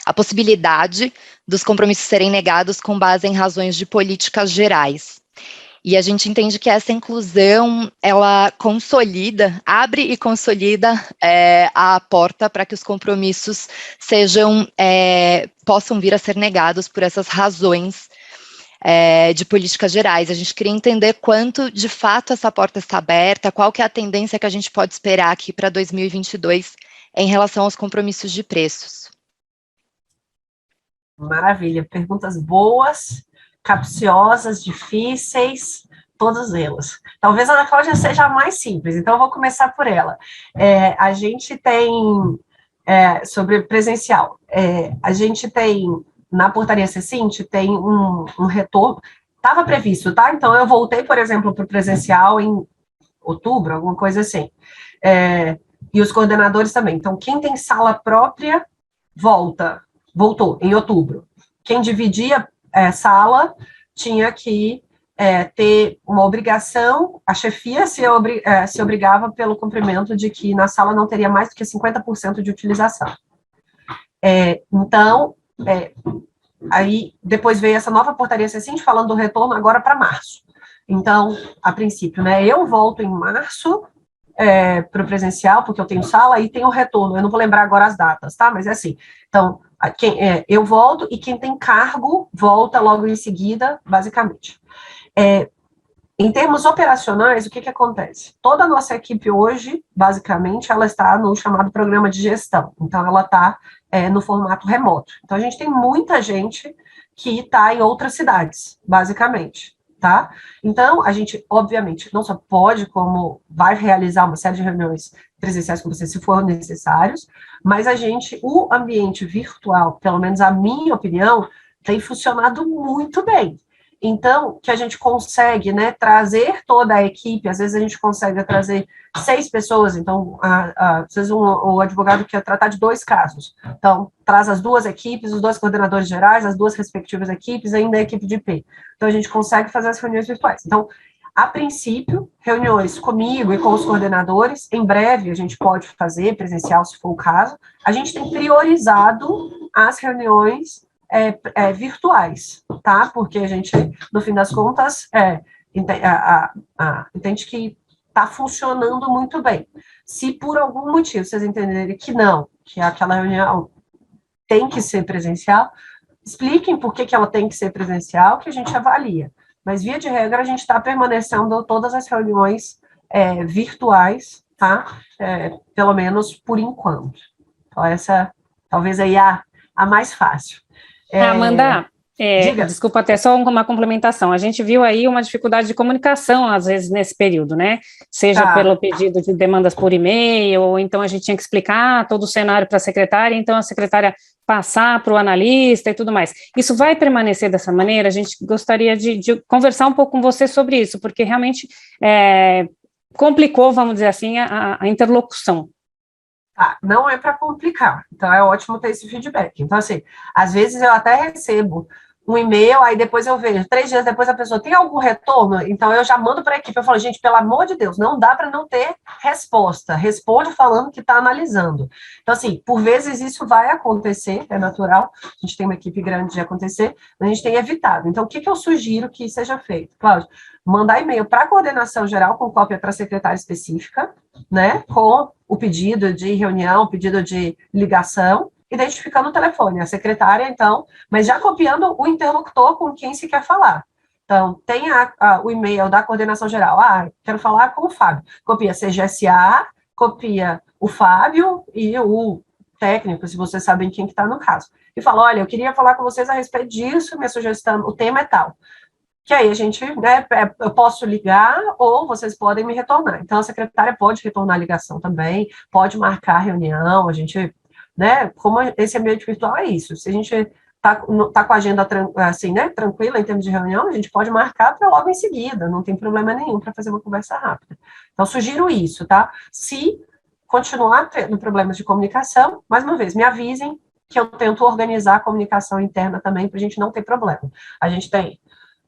a possibilidade dos compromissos serem negados com base em razões de políticas gerais. E a gente entende que essa inclusão, ela abre e consolida a porta para que os compromissos possam vir a ser negados por essas razões de políticas gerais. A gente queria entender quanto, de fato, essa porta está aberta, qual que é a tendência que a gente pode esperar aqui para 2022 em relação aos compromissos de preços. Maravilha, perguntas boas, capciosas, difíceis, todas elas. Talvez a da Cláudia seja a mais simples, então eu vou começar por ela. A gente tem, sobre presencial, a gente tem, na portaria C-CINT, tem um retorno, estava previsto, tá? Então eu voltei, por exemplo, para o presencial em outubro, alguma coisa assim, e os coordenadores também. Então, quem tem sala própria, voltou em outubro. Quem dividia sala tinha que ter uma obrigação, a chefia se obrigava pelo cumprimento de que na sala não teria mais do que 50% de utilização. Então, aí depois veio essa nova portaria C-CINT falando do retorno agora para março. Então, a princípio, né, eu volto em março para o presencial, porque eu tenho sala e tenho retorno. Eu não vou lembrar agora as datas, tá? Mas é assim. Então, eu volto e quem tem cargo volta logo em seguida, basicamente. Em termos operacionais, o que acontece? Toda a nossa equipe hoje, basicamente, ela está no chamado programa de gestão. Então, ela está no formato remoto. Então, a gente tem muita gente que está em outras cidades, basicamente. Tá? Então, a gente, obviamente, não só pode, como vai realizar uma série de reuniões presenciais com vocês, se for necessários, mas o ambiente virtual, pelo menos a minha opinião, tem funcionado muito bem. Então, que a gente consegue, né, trazer toda a equipe, às vezes a gente consegue trazer 6 pessoas, então, às vezes o advogado quer tratar de 2 casos, então, traz as 2 equipes, os 2 coordenadores gerais, as 2 respectivas equipes, ainda a equipe de IP. Então, a gente consegue fazer as reuniões virtuais. Então, a princípio, reuniões comigo e com os coordenadores, em breve a gente pode fazer presencial, se for o caso. A gente tem priorizado as reuniões virtuais, tá? Porque a gente, no fim das contas, entende que está funcionando muito bem. Se por algum motivo vocês entenderem que não, que aquela reunião tem que ser presencial, expliquem por que ela tem que ser presencial, que a gente avalia. Mas, via de regra, a gente está permanecendo todas as reuniões virtuais, tá? Pelo menos por enquanto. Então, essa talvez aí a mais fácil. Amanda, diga. Desculpa, até só uma complementação. A gente viu aí uma dificuldade de comunicação, às vezes, nesse período, né? Seja pelo pedido de demandas por e-mail, ou então a gente tinha que explicar todo o cenário para a secretária, então a secretária passar para o analista e tudo mais. Isso vai permanecer dessa maneira? A gente gostaria de conversar um pouco com você sobre isso, porque realmente complicou, vamos dizer assim, a interlocução. Não é para complicar, então é ótimo ter esse feedback. Então, assim, às vezes eu até recebo um e-mail, aí depois eu vejo, 3 dias depois a pessoa tem algum retorno, então eu já mando para a equipe, eu falo, gente, pelo amor de Deus, não dá para não ter resposta, responde falando que está analisando. Então, assim, por vezes isso vai acontecer, é natural, a gente tem uma equipe grande de acontecer, mas a gente tem evitado. Então, o que eu sugiro que seja feito? Cláudio, mandar e-mail para a coordenação geral com cópia para a secretária específica, né, com o pedido de reunião, o pedido de ligação, identificando o telefone, a secretária, então, mas já copiando o interlocutor com quem se quer falar. Então, tem o e-mail da coordenação geral, quero falar com o Fábio, copia CGSA, copia o Fábio e o técnico, se vocês sabem quem que está no caso, e fala, olha, eu queria falar com vocês a respeito disso, minha sugestão, o tema é tal. Que aí a gente, né, eu posso ligar ou vocês podem me retornar. Então, a secretária pode retornar a ligação também, pode marcar a reunião, a gente, né, como esse ambiente virtual é isso, se a gente tá com a agenda assim, né, tranquila em termos de reunião, a gente pode marcar para logo em seguida, não tem problema nenhum para fazer uma conversa rápida. Então, sugiro isso, tá? Se continuar tendo problemas de comunicação, mais uma vez, me avisem que eu tento organizar a comunicação interna também para a gente não ter problema. A gente tem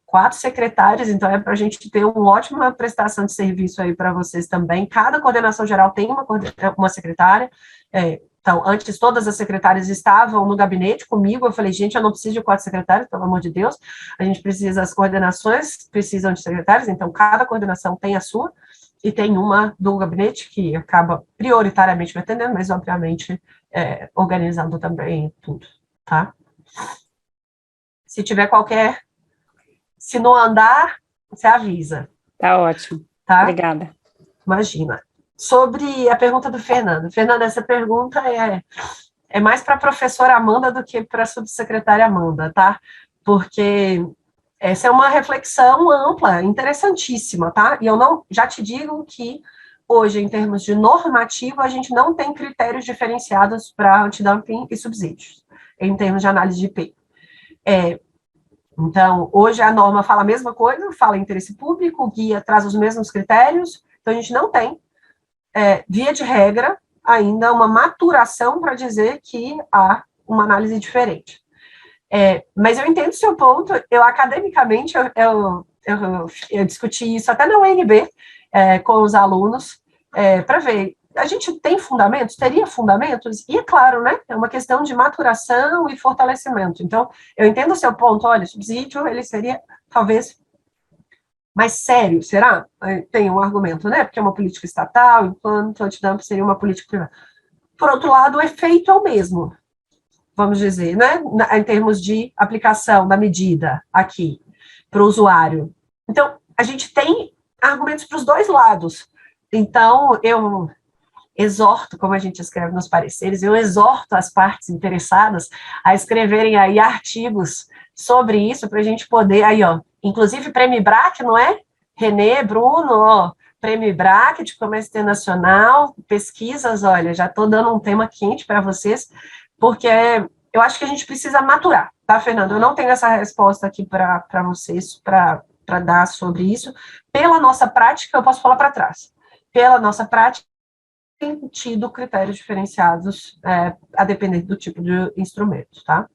4 secretários, então é para a gente ter uma ótima prestação de serviço aí para vocês também. Cada coordenação geral tem uma secretária. Então, antes todas as secretárias estavam no gabinete comigo, eu falei, gente, eu não preciso de 4 secretários, pelo amor de Deus, a gente precisa, as coordenações precisam de secretários, então cada coordenação tem a sua, e tem uma do gabinete que acaba prioritariamente me atendendo, mas obviamente organizando também tudo, tá? Se tiver se não andar, você avisa. Tá ótimo. Tá? Obrigada. Imagina. Sobre a pergunta do Fernando. Fernando, essa pergunta é mais para a professora Amanda do que para a subsecretária Amanda, tá? Porque essa é uma reflexão ampla, interessantíssima, tá? E eu já te digo que hoje, em termos de normativo, a gente não tem critérios diferenciados para antidumping e subsídios, em termos de análise de IP. Então, hoje a norma fala a mesma coisa, fala interesse público, o guia traz os mesmos critérios, então a gente não tem, via de regra, ainda uma maturação para dizer que há uma análise diferente. Mas eu entendo o seu ponto, academicamente, eu discuti isso até na UNB, com os alunos, para ver, a gente tem fundamentos? Teria fundamentos? E é claro, né, é uma questão de maturação e fortalecimento. Então, eu entendo o seu ponto, olha, o subsídio, ele seria, talvez, mais sério, será? Tem um argumento, né, porque é uma política estatal, enquanto o antidumping seria uma política privada. Por outro lado, o efeito é o mesmo, vamos dizer, né, em termos de aplicação da medida aqui, para o usuário. Então, a gente tem argumentos para os dois lados. Então, eu exorto, como a gente escreve nos pareceres, eu exorto as partes interessadas a escreverem aí artigos sobre isso, para a gente poder, aí, ó, inclusive Prêmio IBRAC, não é? Renê, Bruno, ó, Prêmio IBRAC de Comércio Internacional, pesquisas, olha, já estou dando um tema quente para vocês, porque eu acho que a gente precisa maturar, tá, Fernando? Eu não tenho essa resposta aqui para vocês, para dar sobre isso. Pela nossa prática, eu posso falar para trás. Pela nossa prática, tem tido critérios diferenciados a depender do tipo de instrumento, tá?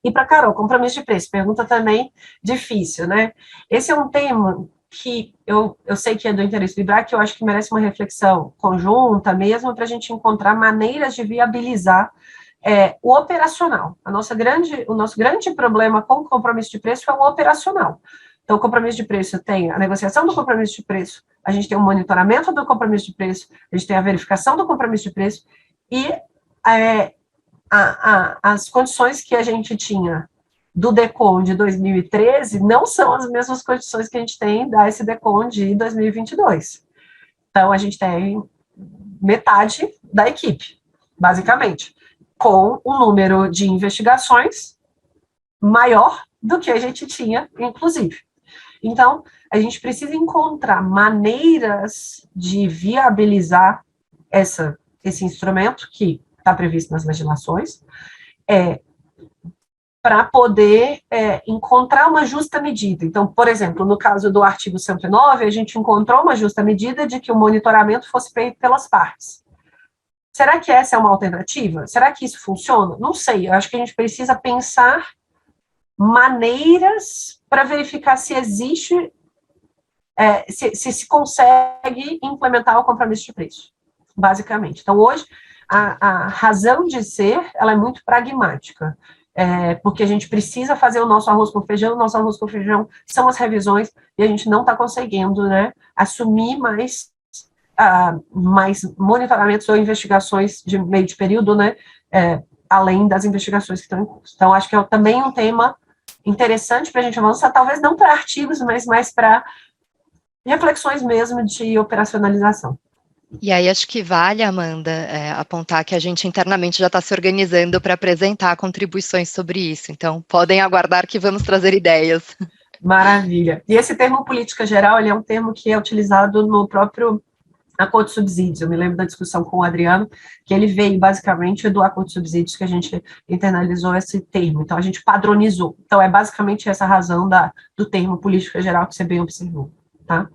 E para Carol, compromisso de preço, pergunta também difícil, né? Esse é um tema que eu sei que é do interesse do IBRAC, que eu acho que merece uma reflexão conjunta mesmo, para a gente encontrar maneiras de viabilizar o operacional. O nosso grande problema com o compromisso de preço é o operacional. Então, o compromisso de preço tem a negociação do compromisso de preço, a gente tem o monitoramento do compromisso de preço, a gente tem a verificação do compromisso de preço e as condições que a gente tinha do DECOM de 2013 não são as mesmas condições que a gente tem da SDECOM de 2022. Então, a gente tem metade da equipe, basicamente, com um número de investigações maior do que a gente tinha, inclusive. Então, a gente precisa encontrar maneiras de viabilizar esse instrumento que está previsto nas legislações, para poder encontrar uma justa medida. Então, por exemplo, no caso do artigo 109, a gente encontrou uma justa medida de que o monitoramento fosse feito pelas partes. Será que essa é uma alternativa? Será que isso funciona? Não sei, eu acho que a gente precisa pensar maneiras para verificar se existe, se consegue implementar o compromisso de preço, basicamente. Então, hoje, a razão de ser, ela é muito pragmática, porque a gente precisa fazer o nosso arroz com feijão são as revisões, e a gente não está conseguindo, né, assumir mais monitoramentos ou investigações de meio de período, né, além das investigações que estão em curso. Então, acho que é também um tema interessante para a gente avançar, talvez não para artigos, mas mais para reflexões mesmo de operacionalização. E aí acho que vale, Amanda, apontar que a gente internamente já está se organizando para apresentar contribuições sobre isso, então podem aguardar que vamos trazer ideias. Maravilha. E esse termo política geral, ele é um termo que é utilizado no próprio acordo de subsídios. Eu me lembro da discussão com o Adriano, que ele veio basicamente do acordo de subsídios que a gente internalizou esse termo, então a gente padronizou. Então é basicamente essa razão do termo política geral que você bem observou, tá?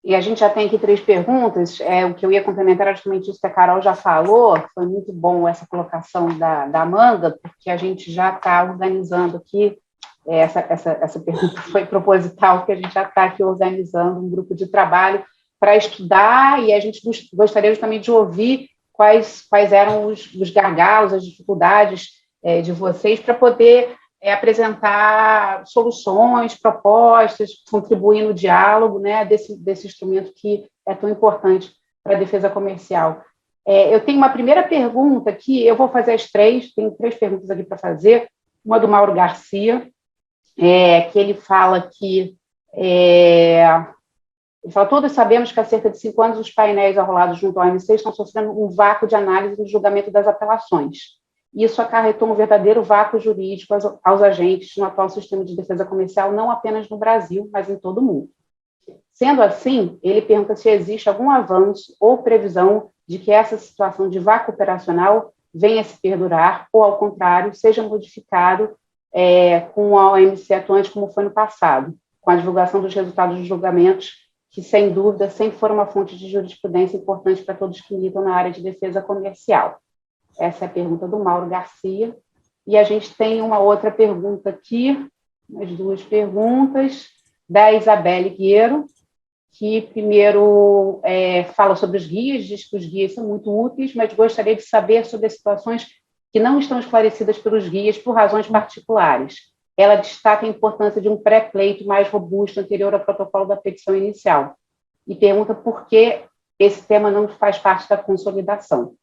E a gente já tem aqui 3 perguntas, o que eu ia complementar era justamente isso que a Carol já falou, foi muito bom essa colocação da Amanda, porque a gente já está organizando aqui, essa pergunta foi proposital, que a gente já está aqui organizando um grupo de trabalho para estudar, e a gente gostaria também de ouvir quais eram os gargalos, as dificuldades de vocês, para poder apresentar soluções, propostas, contribuir no diálogo, né, desse instrumento que é tão importante para a defesa comercial. Eu tenho uma primeira pergunta aqui, eu vou fazer as 3, tenho 3 perguntas aqui para fazer, uma do Mauro Garcia, que ele fala que todos sabemos que há cerca de 5 anos os painéis arrolados junto ao OMC estão sofrendo um vácuo de análise no julgamento das apelações. Isso acarretou um verdadeiro vácuo jurídico aos agentes no atual sistema de defesa comercial, não apenas no Brasil, mas em todo o mundo. Sendo assim, ele pergunta se existe algum avanço ou previsão de que essa situação de vácuo operacional venha a se perdurar, ou, ao contrário, seja modificado com a OMC atuante, como foi no passado, com a divulgação dos resultados dos julgamentos, que, sem dúvida, sempre foram uma fonte de jurisprudência importante para todos que militam na área de defesa comercial. Essa é a pergunta do Mauro Garcia. E a gente tem uma outra pergunta aqui, as 2 perguntas, da Isabelle Guerreiro, que primeiro fala sobre os guias, diz que os guias são muito úteis, mas gostaria de saber sobre as situações que não estão esclarecidas pelos guias por razões particulares. Ela destaca a importância de um pré-pleito mais robusto anterior ao protocolo da petição inicial e pergunta por que esse tema não faz parte da consolidação.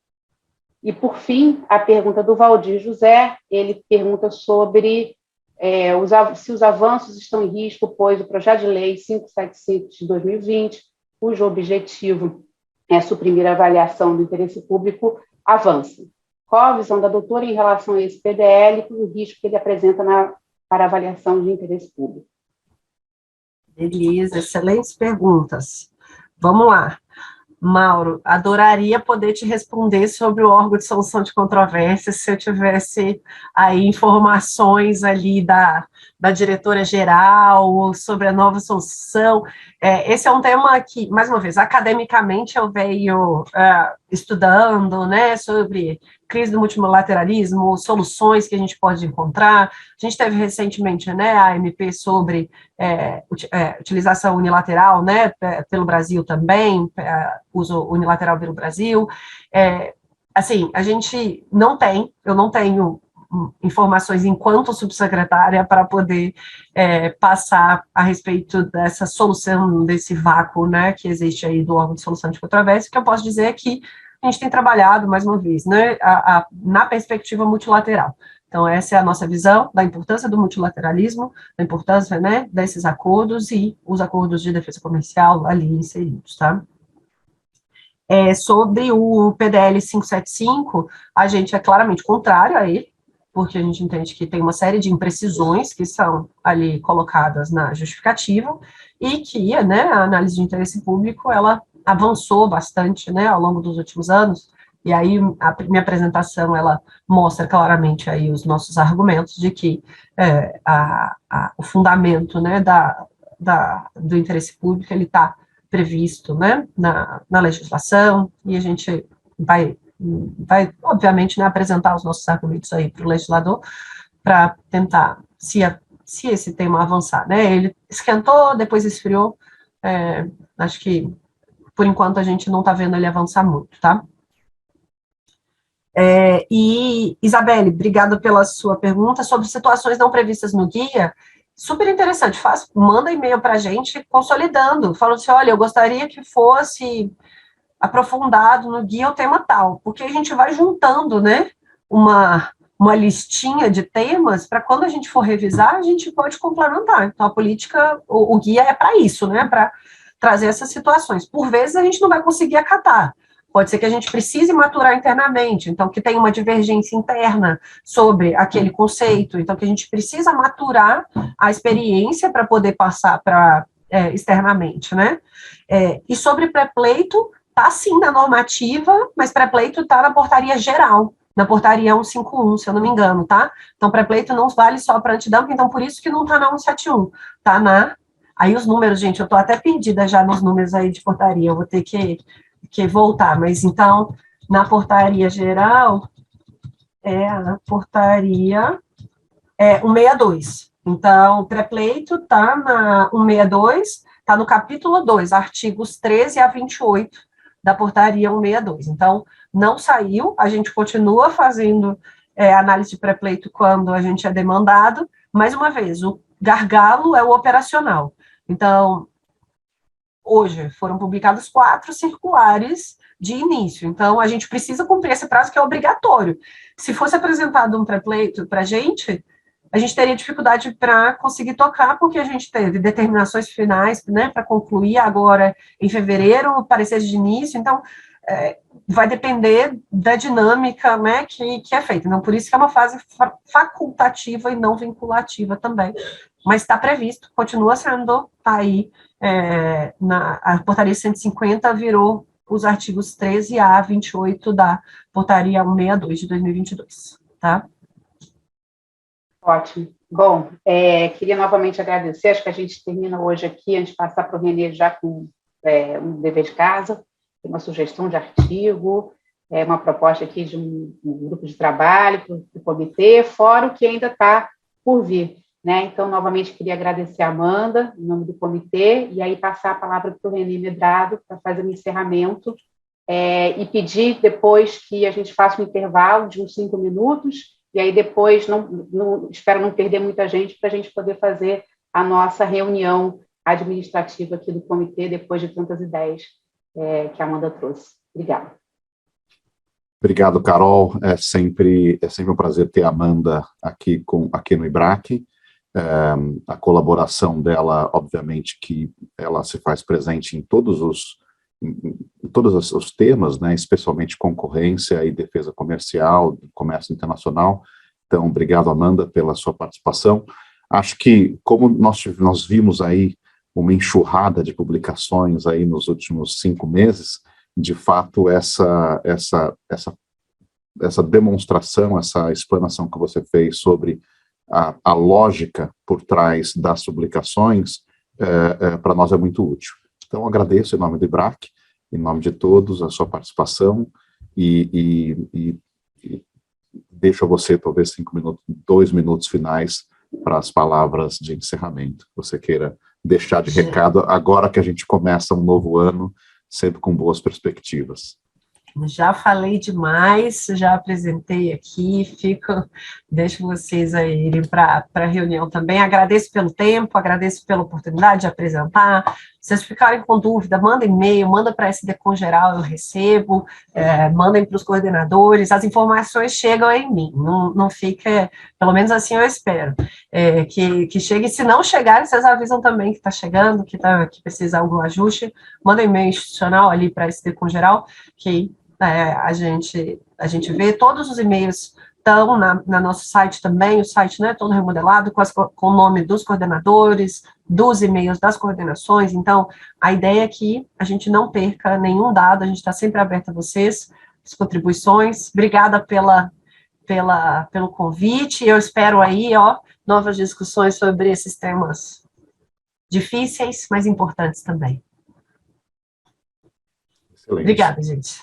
E, por fim, a pergunta do Valdir José, ele pergunta sobre se os avanços estão em risco, pois o projeto de lei 575 de 2020, cujo objetivo é suprimir a avaliação do interesse público, avança. Qual a visão da doutora em relação a esse PDL e o risco que ele apresenta para avaliação de interesse público? Beleza, excelentes perguntas. Vamos lá. Mauro, adoraria poder te responder sobre o órgão de solução de controvérsias se eu tivesse aí informações ali da diretora-geral sobre a nova solução. Esse é um tema que, mais uma vez, academicamente eu venho estudando, né, sobre crise do multilateralismo, soluções que a gente pode encontrar. A gente teve recentemente, né, a MP sobre utilização unilateral, né, pelo Brasil também, uso unilateral pelo Brasil. Assim, a gente eu não tenho informações enquanto subsecretária para poder passar a respeito dessa solução, desse vácuo, né, que existe aí do órgão de solução de controvérsia. O que eu posso dizer é que a gente tem trabalhado, mais uma vez, né, na perspectiva multilateral. Então, essa é a nossa visão da importância do multilateralismo, da importância, né, desses acordos e os acordos de defesa comercial ali inseridos, tá? Sobre o PDL 575, a gente é claramente contrário a ele, porque a gente entende que tem uma série de imprecisões que são ali colocadas na justificativa e que, né, a análise de interesse público, ela avançou bastante, né, ao longo dos últimos anos, e aí a minha apresentação, ela mostra claramente aí os nossos argumentos de que o fundamento, né, do interesse público, ele está previsto, né, na legislação, e a gente vai obviamente, né, apresentar os nossos argumentos aí para o legislador, para tentar, se esse tema avançar, né, ele esquentou, depois esfriou, acho que, por enquanto, a gente não está vendo ele avançar muito, tá? E, Isabelle, obrigada pela sua pergunta sobre situações não previstas no guia. Super interessante, manda e-mail para a gente consolidando, falando assim, olha, eu gostaria que fosse aprofundado no guia o tema tal, porque a gente vai juntando, né, uma listinha de temas para quando a gente for revisar, a gente pode complementar. Então, a política, o guia é para isso, né, para trazer essas situações. Por vezes, a gente não vai conseguir acatar. Pode ser que a gente precise maturar internamente, então que tem uma divergência interna sobre aquele conceito, então que a gente precisa maturar a experiência para poder passar para externamente, né? E sobre pré-pleito, está sim na normativa, mas pré-pleito está na portaria geral, na portaria 151, se eu não me engano, tá? Então, pré-pleito não vale só para antidumping, então por isso que não está na 171, tá na... Aí os números, gente, eu estou até perdida já nos números aí de portaria, eu vou ter que voltar, mas então, na portaria geral, a portaria 162. Então, o pré-pleito está na 162, está no capítulo 2, artigos 13 a 28 da portaria 162. Então, não saiu, a gente continua fazendo análise de pré-pleito quando a gente é demandado. Mais uma vez, o gargalo é o operacional. Então, hoje foram publicados 4 circulares de início, então a gente precisa cumprir esse prazo que é obrigatório. Se fosse apresentado um pré-pleito para a gente teria dificuldade para conseguir tocar, porque a gente teve determinações finais, né, para concluir agora em fevereiro, parecer de início, então vai depender da dinâmica, né, que é feita. Então, por isso que é uma fase facultativa e não vinculativa também. Mas está previsto, continua sendo, está aí, a portaria 150 virou os artigos 13 a 28 da portaria 162 de 2022, tá? Ótimo. Bom, queria novamente agradecer, acho que a gente termina hoje aqui, antes de passar para o Renê já com um dever de casa, uma sugestão de artigo, uma proposta aqui de um grupo de trabalho para o comitê, fora o que ainda está por vir, né? Então, novamente, queria agradecer a Amanda, em nome do comitê, e aí passar a palavra para o Renê Medrado, para fazer um encerramento, e pedir depois que a gente faça um intervalo de uns 5 minutos, e aí depois, espero não perder muita gente, para a gente poder fazer a nossa reunião administrativa aqui do comitê, depois de tantas ideias que a Amanda trouxe. Obrigada. Obrigado, Carol. É sempre um prazer ter a Amanda aqui no IBRAC. A colaboração dela, obviamente, que ela se faz presente em todos os temas, né, especialmente concorrência e defesa comercial, comércio internacional. Então, obrigado, Amanda, pela sua participação. Acho que, como nós vimos aí uma enxurrada de publicações aí nos últimos 5 meses, de fato, essa demonstração, essa explanação que você fez sobre a lógica por trás das publicações, para nós é muito útil. Então, agradeço em nome do IBRAC, em nome de todos, a sua participação e deixo a você, talvez, 2 minutos finais para as palavras de encerramento. Você queira deixar de recado agora que a gente começa um novo ano, sempre com boas perspectivas. Já falei demais, já apresentei aqui, deixo vocês aí irem para a reunião também. Agradeço pelo tempo, agradeço pela oportunidade de apresentar. Se vocês ficarem com dúvida, mandem e-mail, manda para a SD Com Geral, eu recebo, mandem para os coordenadores, as informações chegam em mim, não fica, pelo menos assim eu espero, que chegue. Se não chegarem, vocês avisam também que está chegando, que precisa de algum ajuste, mandem e-mail institucional ali para a SD Com Geral, que a gente vê. Todos os e-mails estão na nosso site também, o site não é todo remodelado, com o nome dos coordenadores, dos e-mails das coordenações. Então, a ideia é que a gente não perca nenhum dado, a gente está sempre aberto a vocês, as contribuições. Obrigada pelo convite, eu espero aí, novas discussões sobre esses temas difíceis, mas importantes também. Excelente. Obrigada, gente.